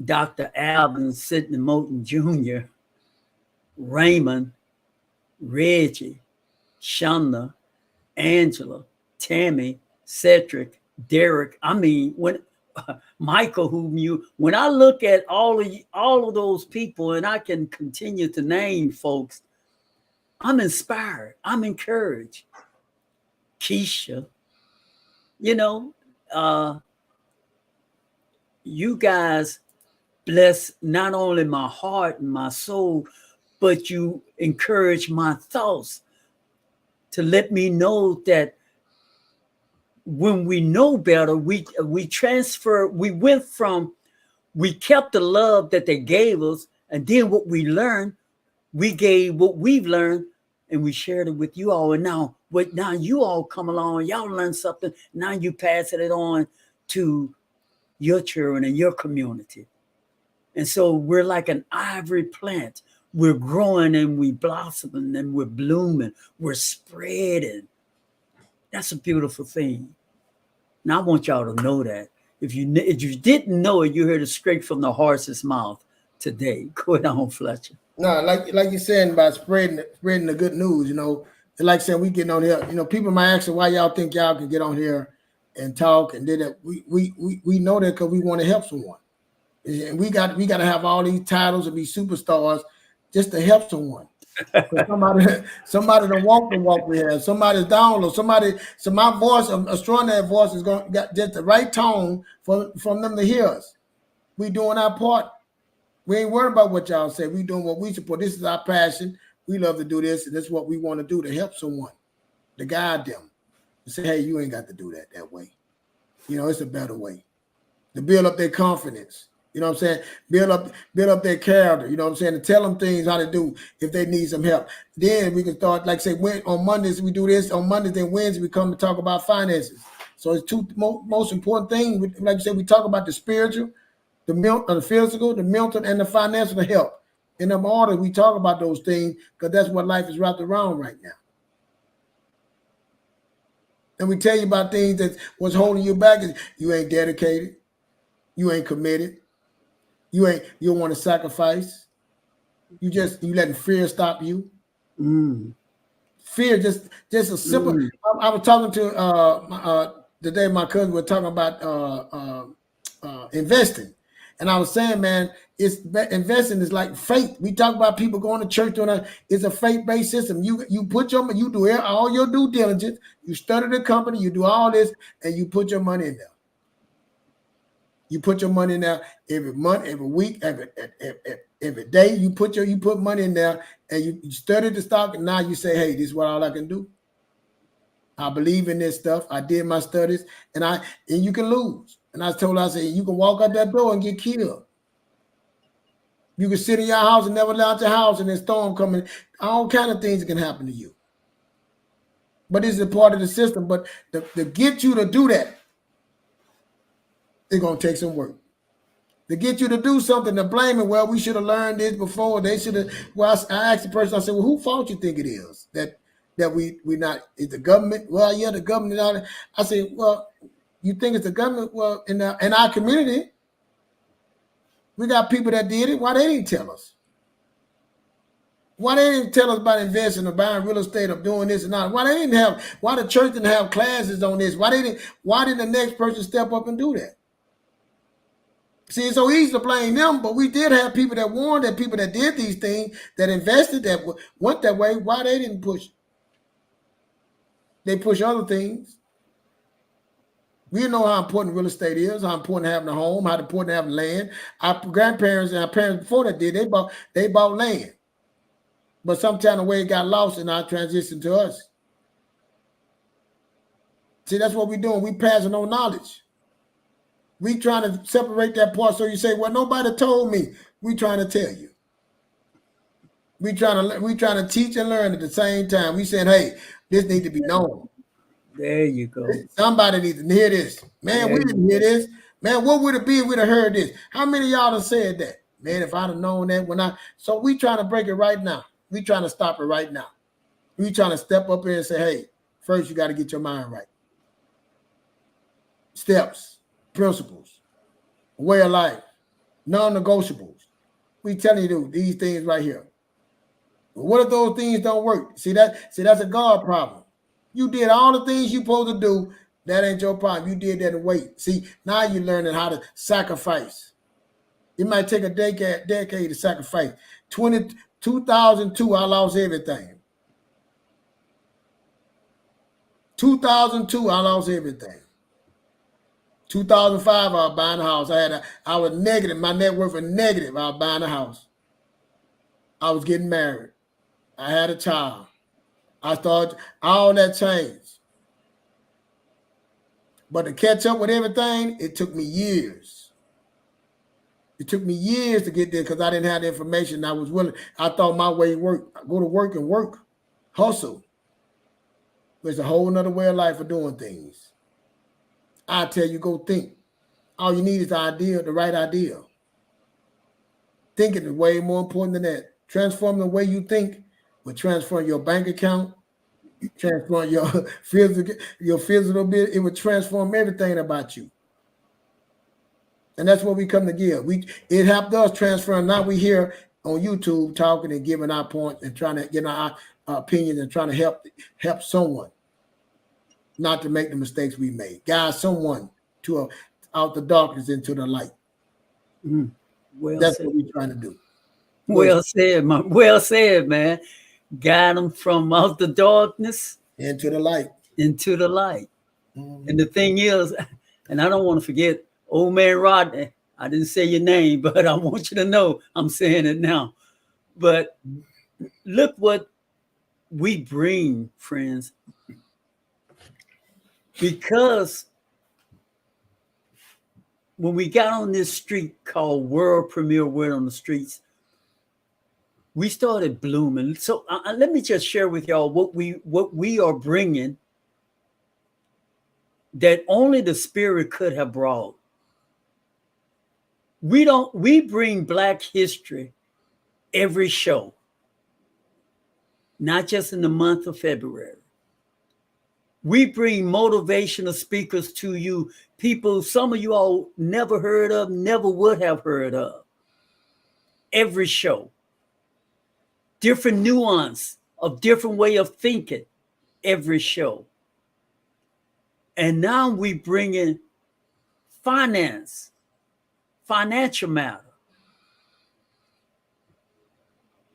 Dr. Alvin, Sidney Moulton Jr., Raymond, Reggie, Shonda, Angela, Tammy, Cedric, Derek. I mean, when Michael, when I look at all of those people, and I can continue to name folks, I'm inspired. I'm encouraged. Keisha, you guys bless not only my heart and my soul, but you encourage my thoughts to let me know that when we know better, we transfer, we kept the love that they gave us, and then what we learned, we gave what we've learned, and we shared it with you all. And now you all come along, y'all learn something, now you pass it on to your children and your community. And so we're like an ivory plant. We're growing and we blossoming and we're blooming. We're spreading. That's a beautiful thing. Now I want y'all to know that. If you didn't know it, you heard it straight from the horse's mouth today. Go on, Fletcher. No, like you're saying about spreading the good news, like saying we getting on here, people might ask why y'all think y'all can get on here and talk and did it. We know that because we want to help someone. And we got to have all these titles and be superstars just to help someone. Somebody don't walk the walk we have. Somebody's down low. So my voice, extraordinary voice, is got just the right tone from them to hear us. We doing our part. We ain't worried about what y'all say. We doing what we support. This is our passion. We love to do this, and this is what we want to do to help someone, to guide them, to say, hey, you ain't got to do that way. It's a better way. To build up their confidence. You know what I'm saying? Build up their character. You know what I'm saying? To tell them things how to do if they need some help. Then we can start, like say, on Mondays we do this. On Mondays and Wednesdays we come to talk about finances. So it's two most important things. Like you said, we talk about the spiritual, the physical, the mental, and the financial help. In them order, we talk about those things because that's what life is wrapped around right now. And we tell you about things that what's holding you back is you ain't dedicated, you ain't committed, you don't want to sacrifice. You letting fear stop you. Fear, just a simple. I was talking to today. My cousin was talking about investing. And I was saying, man, investing is like faith. We talk about people going to church it's a faith-based system. You do all your due diligence, you study the company, you do all this, and you put your money in there. You put your money in there every month, every week, every day. You put money in there, and you study the stock, and now you say, hey, this is what all I can do. I believe in this stuff. I did my studies, and you can lose. And I said, you can walk out that door and get killed. You can sit in your house and never leave out your house, and then storm coming. All kind of things can happen to you. But this is a part of the system. But to get you to do that, it's going to take some work. To get you to do something, to blame it, well, we should have learned this before. They should have. Well, I asked the person, I said, well, whose fault you think it is that we not, is the government? Well, yeah, the government. I said, well, you think it's the government? Well, in our community, we got people that did it. Why they didn't tell us? Why they didn't tell us about investing or buying real estate or doing this and that? Why the church didn't have classes on this? Why didn't the next person step up and do that? See, it's so easy to blame them, but we did have people that warned, that people that did these things, that invested, that went that way. Why they didn't push? They push other things. We know how important real estate is, how important having a home, how important having land. Our grandparents and our parents before that did, they bought land. But sometime the way it got lost in our transition to us. See, that's what we're doing. We passing on knowledge. We trying to separate that part. So you say, well, nobody told me. We trying to tell you. We trying to teach and learn at the same time. We saying, hey, this needs to be known. There you go. Somebody needs to hear this. Man, we didn't hear this. Man, what would it be if we'd have heard this? How many of y'all have said that? Man, if I'd have known that so we trying to break it right now. We trying to stop it right now. We trying to step up here and say, hey, first you got to get your mind right. Steps, principles, way of life, non-negotiables. We telling you these things right here. But what if those things don't work? See, that's a God problem. You did all the things you're supposed to do. That ain't your problem. You did that and wait. See, now you're learning how to sacrifice. It might take a decade to sacrifice. 2002, I lost everything. 2002, I lost everything. 2005, I was buying a house. I was negative. My net worth was negative. I was buying a house. I was getting married. I had a child. I started, all that changed. But to catch up with everything, it took me years. It took me years to get there because I didn't have the information. I was willing. I thought my way worked. I go to work and work. Hustle. There's a whole nother way of life of doing things. I tell you, go think. All you need is the idea, the right idea. Thinking is way more important than that. Transforming the way you think will transform your bank account, transform your physical bit. It would transform everything about you. And that's what we come to give. It helped us transfer. Now we here on YouTube talking and giving our points and trying to get our opinions and trying to help someone not to make the mistakes we made. Guide someone out the darkness into the light. Well That's said. what we're trying to do. Well said, man. Well said, man. Guide them from out the darkness into the light. Into the light. And the thing is, and I don't want to forget, old man Rodney, I didn't say your name, but I want you to know I'm saying it now. But look what we bring, friends, because when we got on this street called World Premiere Word on the Streets, we started blooming. So let me just share with y'all what we are bringing that only the Spirit could have brought. We bring Black history every show, not just in the month of February. We bring motivational speakers to you, people some of you all never heard of, never would have heard of. Every show. Different nuance of different way of thinking every show. And now we bring in financial matter.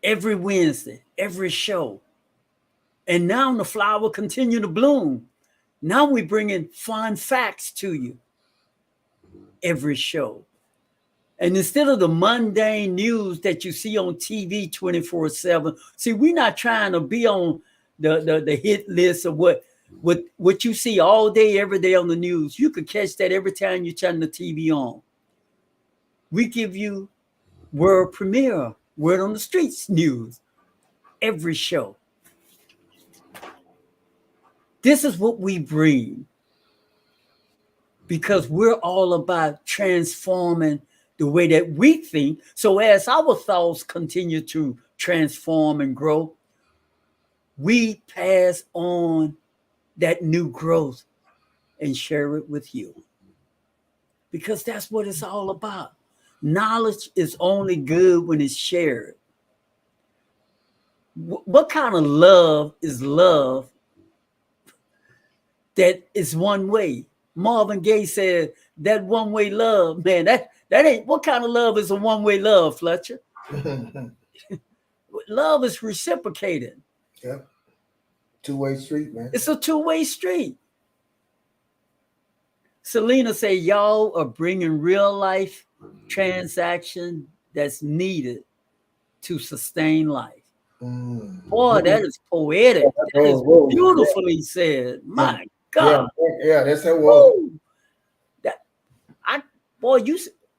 Every Wednesday, every show. And now the flower continue to bloom. Now we bring in fun facts to you every show. And instead of the mundane news that you see on TV 24/7, see, we're not trying to be on the hit list of what you see all day, every day on the news. You could catch that every time you turn the TV on. We give you world premiere, word on the streets news every show. This is what we bring because we're all about transforming the way that we think. So as our thoughts continue to transform and grow, we pass on that new growth and share it with you. Because that's what it's all about. Knowledge is only good when it's shared. What kind of love is love that is one way? Marvin Gaye said that one-way love, man, that ain't, what kind of love is a one-way love, Fletcher? Love is reciprocated. Yep. Two-way street, man. It's a two-way street. Selena said, y'all are bringing real life transaction that's needed to sustain life. Boy, that is poetic. That is beautifully said. My God. Yeah, that's that word.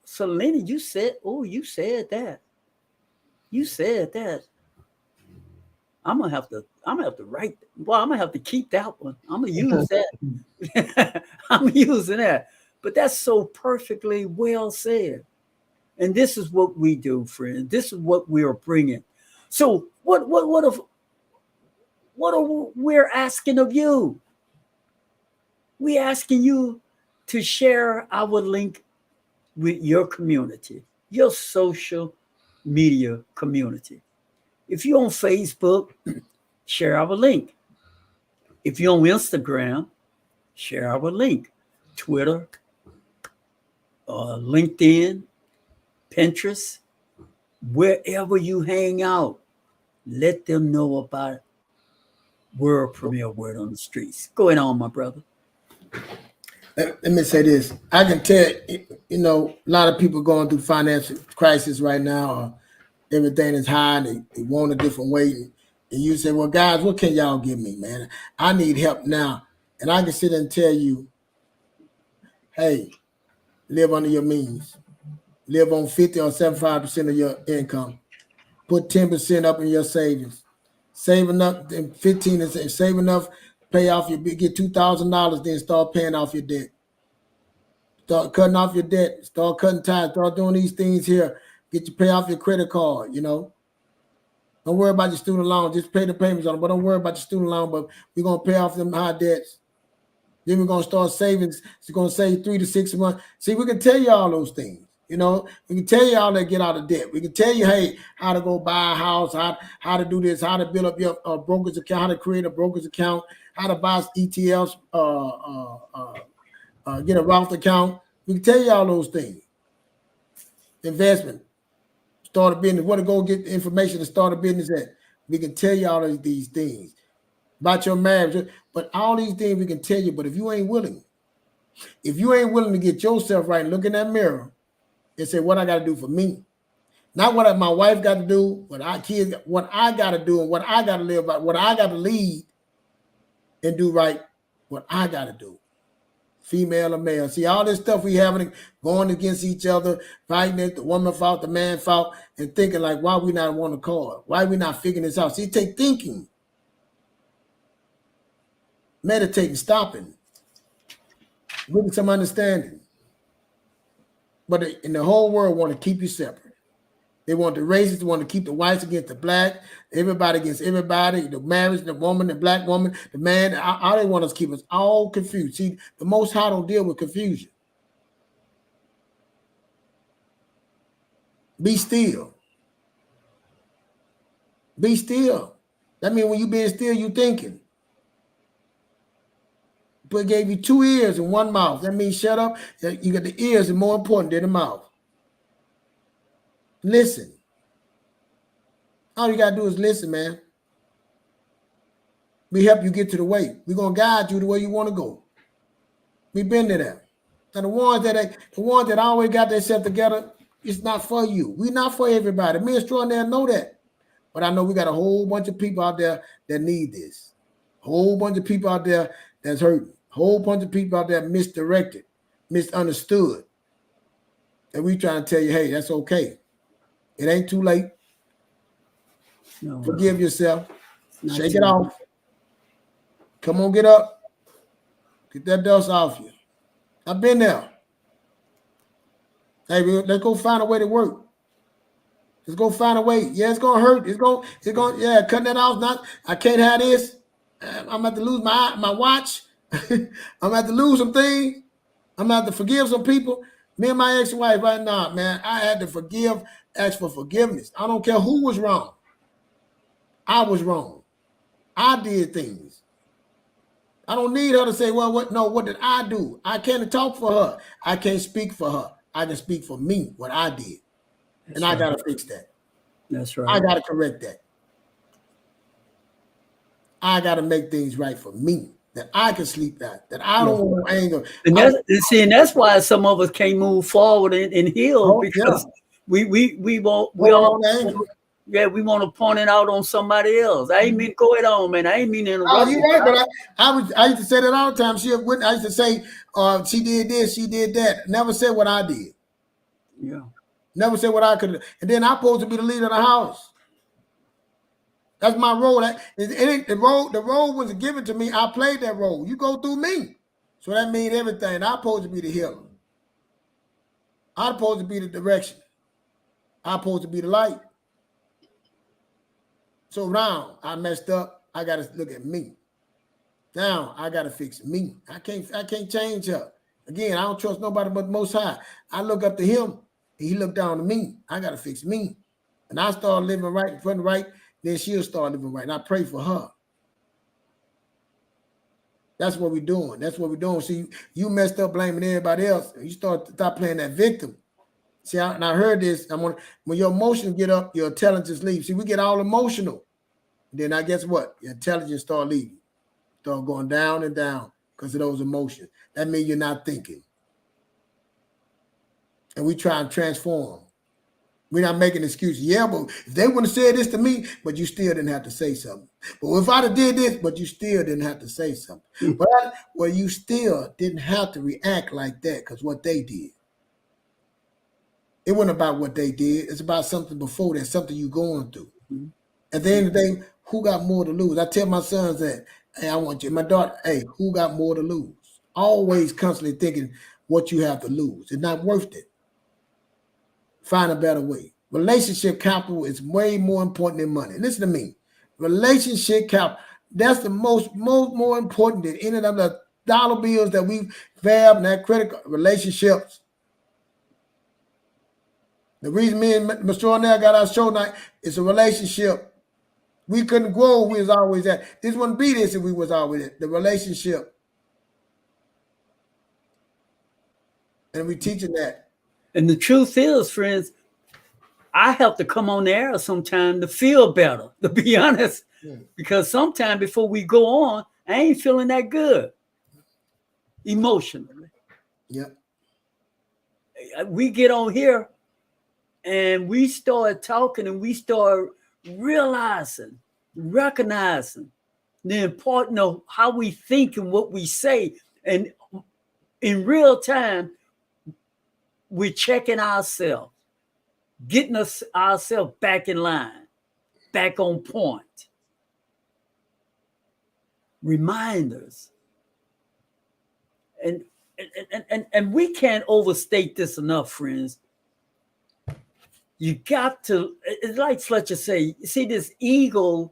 Selena, you said that. You said that. I'm gonna have to write. Well, I'm gonna have to keep that one. I'm gonna use that. I'm using that. But that's so perfectly well said. And this is what we do, friends. This is what we are bringing. So what are we're asking of you? We're asking you to share our link with your community, your social media community. If you're on Facebook, share our link. If you're on Instagram, share our link. Twitter, LinkedIn, Pinterest, wherever you hang out, let them know about World Premiere Word on the Streets. Go on, my brother. Let me say this. I can tell, a lot of people going through financial crisis right now. Everything is high. They want a different way. And you say, well, guys, what can y'all give me, man? I need help now. And I can sit and tell you, hey, live under your means. Live on 50 or 75% of your income. Put 10% up in your savings. Save enough, then 15 and save enough, pay off get $2,000, then start paying off your debt. Start cutting off your debt. Start cutting ties. Start doing these things here. Pay off your credit card, Don't worry about your student loan. Just pay the payments on it, but don't worry about your student loan. But we're gonna pay off them high debts. Then we're gonna start savings. It's gonna save 3 to 6 months. See, we can tell you all those things. You know, we can tell you how to get out of debt. We can tell you, hey, how to go buy a house, how to do this, how to build up your broker's account, how to create a broker's account, how to buy ETFs, get a Roth account. We can tell you all those things. Investment, start a business, where to go get the information to start a business at. We can tell you all of these things about your marriage, but all these things we can tell you. But if you ain't willing to get yourself right and look in that mirror and say, what I got to do for me, not what my wife got to do, what I got to do, and what I got to live by, what I got to lead and do right, what I got to do. Female or male. See, all this stuff we having going against each other, fighting it, the woman fought, the man fought, and thinking like, why we not want to call? Why we not figuring this out? See, take thinking, meditating, stopping, with some understanding. But in the whole world want to keep you separate. They want the racists, they want to keep the whites against the black, everybody against everybody, the marriage, the woman, the black woman, the man. All they want us to keep us all confused. See, the Most High don't deal with confusion. Be still. Be still. That means when you being still, you thinking. But gave you 2 ears and 1 mouth. That means shut up. You got the ears are more important than the mouth. Listen. All you got to do is listen, man. We help you get to the way. We're going to guide you the way you want to go. We've been to that. And the ones that always got themselves together, it's not for you. We're not for everybody. Me extraordinaire know that. But I know we got a whole bunch of people out there that need this. A whole bunch of people out there that's hurting. A whole bunch of people out there misdirected, misunderstood. And we trying to tell you, hey, that's okay. It ain't too late. No. Forgive yourself. Shake it off. Come on, get up. Get that dust off you. I've been there. Hey, let's go find a way to work. Let's go find a way. Yeah, it's gonna hurt. It's gonna. Yeah, cutting that off. I can't have this. I'm about to lose my watch. I'm about to lose some things. I'm about to forgive some people. Me and my ex-wife right now, man, I had to ask for forgiveness. I don't care who was wrong. I was wrong. I did things. I don't need her to say, well, what did I do? I can't talk for her. I can't speak for her. I can speak for me, what I did. That's and right. I got to fix that. That's right. I got to correct that. I got to make things right for me, that I can sleep at, that I don't want anger. And that's why some of us can't move forward and heal because we want to point it out on somebody else. I ain't mean to go it on, man. I ain't mean to interrupt. Oh, you're right, but I used to say that all the time. I used to say, she did this, she did that. Never said what I did. Yeah. Never said what I could. And then I'm supposed to be the leader of the house. That's my role. The role wasn't given to me. I played that role. You go through me. So that means everything. I'm supposed to be the healer. I'm supposed to be the direction. I'm supposed to be the light. So now I messed up. I got to look at me. Now I got to fix me. I can't change her. Again, I don't trust nobody but the Most High. I look up to him. He looked down to me. I got to fix me. And I start living right in front of right. Then she'll start living right. And I pray for her. That's what we're doing. That's what we're doing. See, you messed up blaming everybody else. You start playing that victim. See, I heard this. When your emotions get up, your intelligence leaves. See, we get all emotional. Then I guess what? Your intelligence start leaving. Start going down and down because of those emotions. That means you're not thinking. And we try and transform. We're not making excuses. Yeah, but if they wouldn't have said this to me, but you still didn't have to say something. But if I'd have did this, but you still didn't have to say something. But you still didn't have to react like that because what they did. It wasn't about what they did. It's about something before that, something you're going through. Mm-hmm. At the end of the day, who got more to lose? I tell my sons that, hey, I want you. My daughter, hey, who got more to lose? Always constantly thinking what you have to lose. It's not worth it. Find a better way. Relationship capital is way more important than money. Listen to me. Relationship capital, that's the most more important than any of the dollar bills that we have and that critical relationships. The reason me and Mr. Ornell got our show night is a relationship. We couldn't grow, we was always at. This wouldn't be this if we was always at. The relationship. And we teaching that. And the truth is, friends, I have to come on the air sometime to feel better, to be honest. Because sometime before we go on, I ain't feeling that good emotionally. Yeah. We get on here and we start talking and we start realizing, recognizing the importance of how we think and what we say. And in real time, we're checking ourselves, getting ourselves back in line, back on point. Reminders. And we can't overstate this enough, friends. You got to, it's like Fletcher say, see this ego,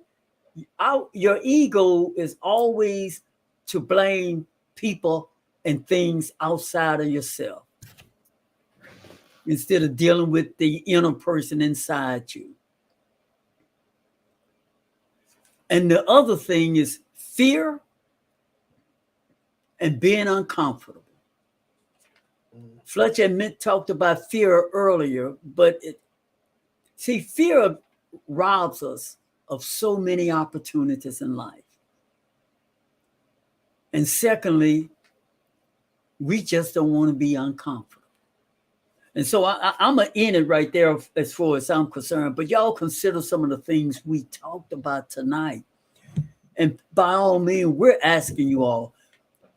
your ego is always to blame people and things outside of yourself instead of dealing with the inner person inside you. And the other thing is fear and being uncomfortable. Fletcher and Mint talked about fear earlier, but fear robs us of so many opportunities in life. And secondly, we just don't want to be uncomfortable. And so I'm going to end it right there as far as I'm concerned, but y'all consider some of the things we talked about tonight. And by all means, we're asking you all,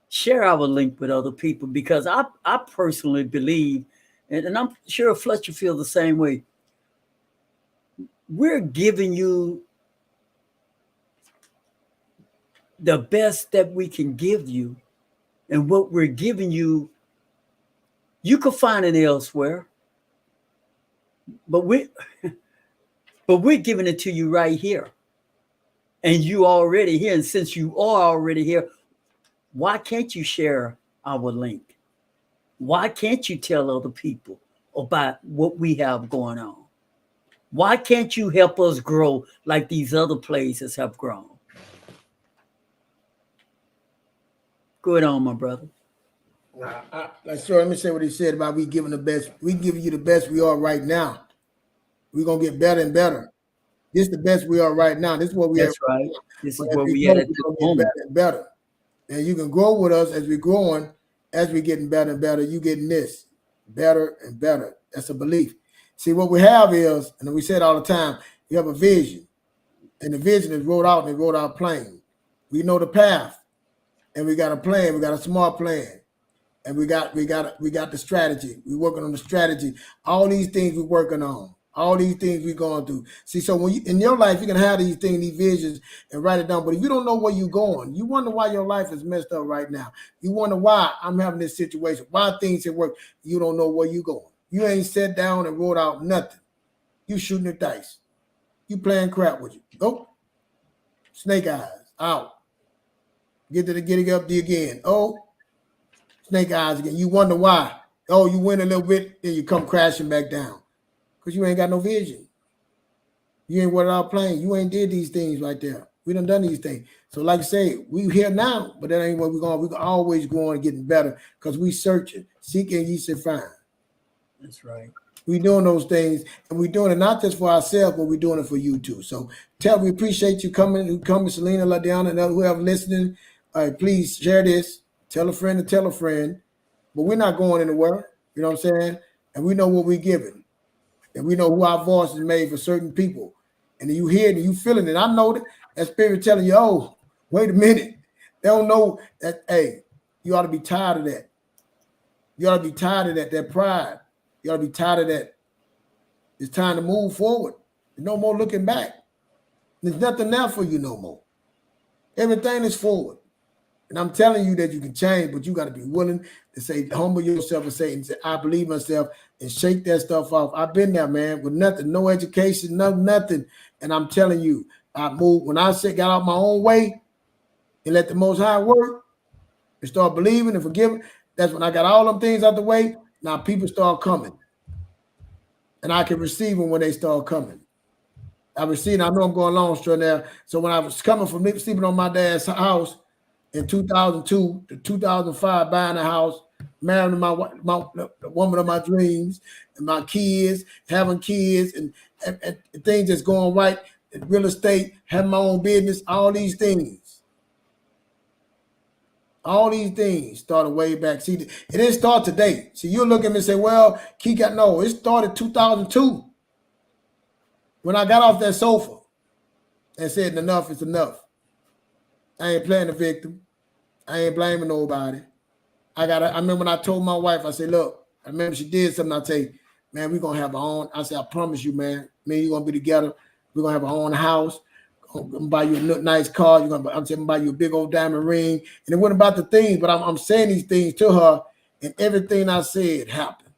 share our link with other people, because I personally believe, and I'm sure Fletcher feels the same way, we're giving you the best that we can give you. And what we're giving you, you can find it elsewhere. But we're giving it to you right here. And you already here. And since you are already here, why can't you share our link? Why can't you tell other people about what we have going on? Why can't you help us grow like these other places have grown? Go ahead on, my brother. So let me say what he said about we giving the best. We giving you the best we are right now. We're going to get better and better. This is the best we are right now. This is what we That's right. This is where we at this moment. Better and better. And you can grow with us as we're growing, as we're getting better and better. You getting this better and better. That's a belief. See, what we have is, and we say it all the time, you have a vision. And the vision is rolled out, and it rolled out plain. We know the path. And we got a plan. We got a smart plan. And we got the strategy. We're working on the strategy. All these things we're working on. All these things we're going through. See, so when you, in your life, you can have these things, these visions, and write it down. But if you don't know where you're going, you wonder why your life is messed up right now. You wonder why I'm having this situation, why things have worked. You don't know where you're going. You ain't sat down and wrote out nothing. You shooting the dice. You playing crap with you. Oh, snake eyes, out. Get to the getting up the again. Oh, snake eyes again. You wonder why. Oh, you win a little bit, then you come crashing back down. Because you ain't got no vision. You ain't worked out playing. You ain't did these things right there. We done these things. So like I say, we here now, but that ain't where we're going. We can always go on and getting better because we searching. Seeking ye shall find. That's right. We doing those things, and we doing it not just for ourselves, but we doing it for you too. So we appreciate you coming, Selena, LaDiana, and whoever listening. Please share this. Tell a friend to tell a friend. But we're not going anywhere. You know what I'm saying? And we know what we're giving. And we know who our voice is made for certain people. And you hear it and you feeling it. I know that spirit telling you, oh, wait a minute. They don't know that, hey, you ought to be tired of that. You ought to be tired of that pride. You ought to be tired of that. It's time to move forward. There's no more looking back. There's nothing there for you no more. Everything is forward. And I'm telling you that you can change, but you got to be willing to say, humble yourself and say, I believe myself, and shake that stuff off. I've been there, man, with nothing, no education, nothing. And I'm telling you, I moved when I got out my own way and let the Most High work and start believing and forgiving. That's when I got all them things out the way. Now people start coming, and I can receive them when they start coming. I received. I know I'm going long straight there. So when I was coming from sleeping on my dad's house in 2002 to 2005, buying a house, marrying the woman of my dreams, and my kids, having kids, and things that's going right in real estate, having my own business, all these things. All these things started way back. See, it didn't start today. See, you look at me and say, well, no, it started 2002 when I got off that sofa and said, enough is enough. I ain't playing the victim. I ain't blaming nobody. I remember when I told my wife, I said, look, I remember she did something. I say, man, we're going to have our own. I said, I promise you, man, me and you going to be together. We're going to have our own house. I'm gonna buy you a nice car. I'm gonna buy you a big old diamond ring. And it wasn't about the things, but I'm saying these things to her, and everything I said happened.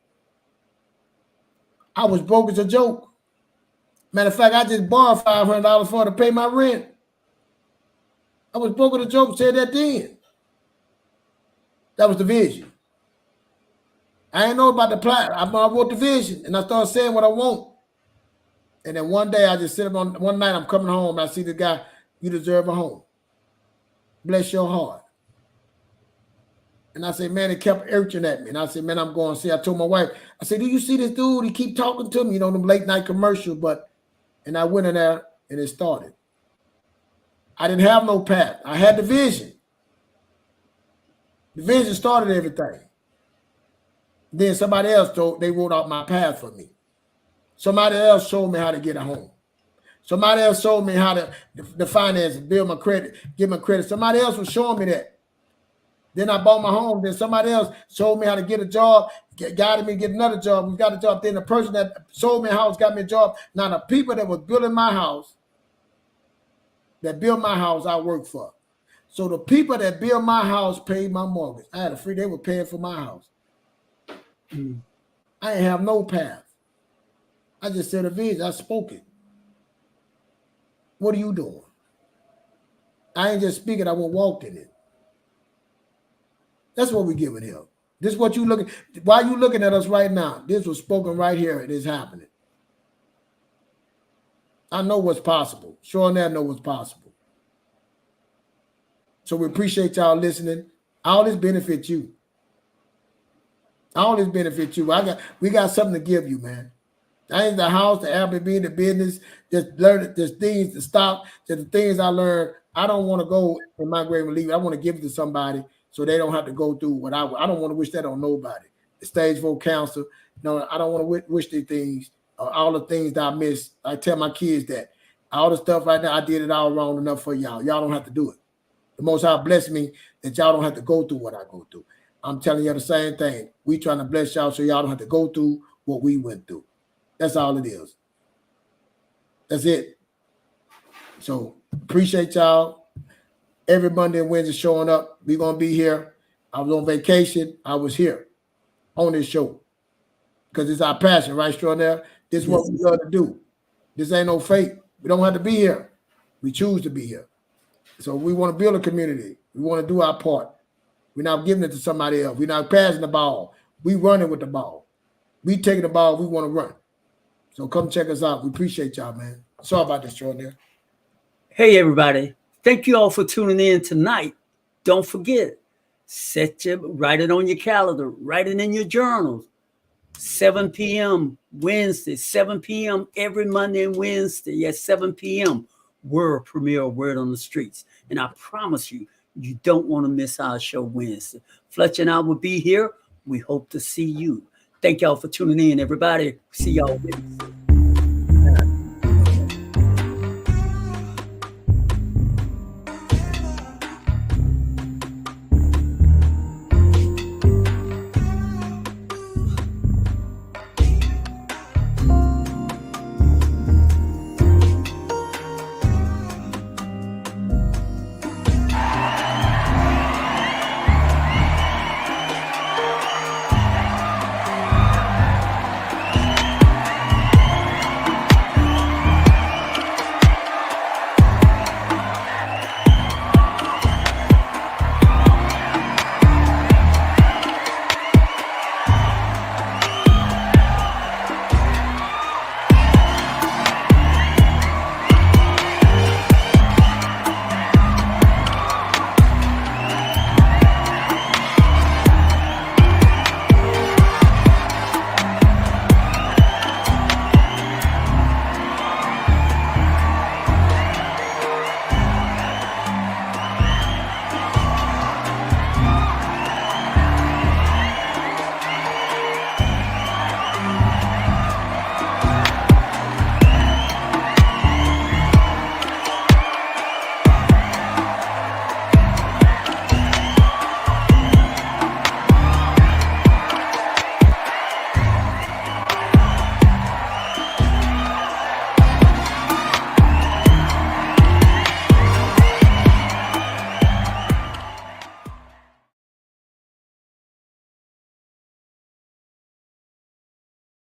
I was broke as a joke. Matter of fact, I just borrowed $500 for her to pay my rent. I was broke as a joke, said that then. That was the vision. I ain't know about the plan. I wrote the vision, and I started saying what I want. And then one day I just sit on, one night I'm coming home and I see the guy, you deserve a home. Bless your heart. And I said, man, it kept urging at me. And I said, man, I'm going to see. I told my wife, I said, do you see this dude? He keep talking to me, you know, them late night commercials. And I went in there and it started. I didn't have no path. I had the vision. The vision started everything. Then somebody else they wrote out my path for me. Somebody else showed me how to get a home. Somebody else showed me how to the finance, build my credit, give my credit. Somebody else was showing me that. Then I bought my home. Then somebody else showed me how to get a job, guided me to get another job. We got a job. Then the person that sold me a house got me a job. Now the people that was building my house, that built my house, I worked for. So the people that built my house paid my mortgage. I had they were paying for my house. I didn't have no path. I just said a vision. I spoke it. What are you doing? I ain't just speaking. I went walked in it. That's what we're giving here. This is what you looking. Why you looking at us right now? This was spoken right here. It is happening. I know what's possible. Sure enough, I know what's possible. So we appreciate y'all listening. All this benefits you. All this benefits you. We got something to give you, man. I ain't the house, the Airbnb, the business, just learn just things, the stock, just the things I learned. I don't want to go in my grave and leave it. I want to give it to somebody so they don't have to go through what I don't want to wish that on nobody. The stage 4 cancer. No, I don't want to wish these things, all the things that I missed. I tell my kids that all the stuff right now, I did it all wrong enough for y'all. Y'all don't have to do it. The Most High bless me that y'all don't have to go through what I go through. I'm telling you the same thing. We trying to bless y'all so y'all don't have to go through what we went through. That's all it is. That's it. So appreciate y'all. Every Monday and Wednesday showing up. We're going to be here. I was on vacation. I was here on this show because it's our passion, right, Strawnair? This is what we love to do. This ain't no fake. We don't have to be here. We choose to be here. So we want to build a community. We want to do our part. We're not giving it to somebody else. We're not passing the ball. We running with the ball. We taking the ball. We want to run. So come check us out. We appreciate y'all, man. Sorry about this, Jordan. Hey, everybody. Thank you all for tuning in tonight. Don't forget, write it on your calendar. Write it in your journals. 7 p.m. Wednesday, 7 p.m. every Monday and Wednesday at 7 p.m. World premiere Word on the Streets. And I promise you, you don't want to miss our show Wednesday. Fletcher and I will be here. We hope to see you. Thank y'all for tuning in, everybody. See y'all Wednesday.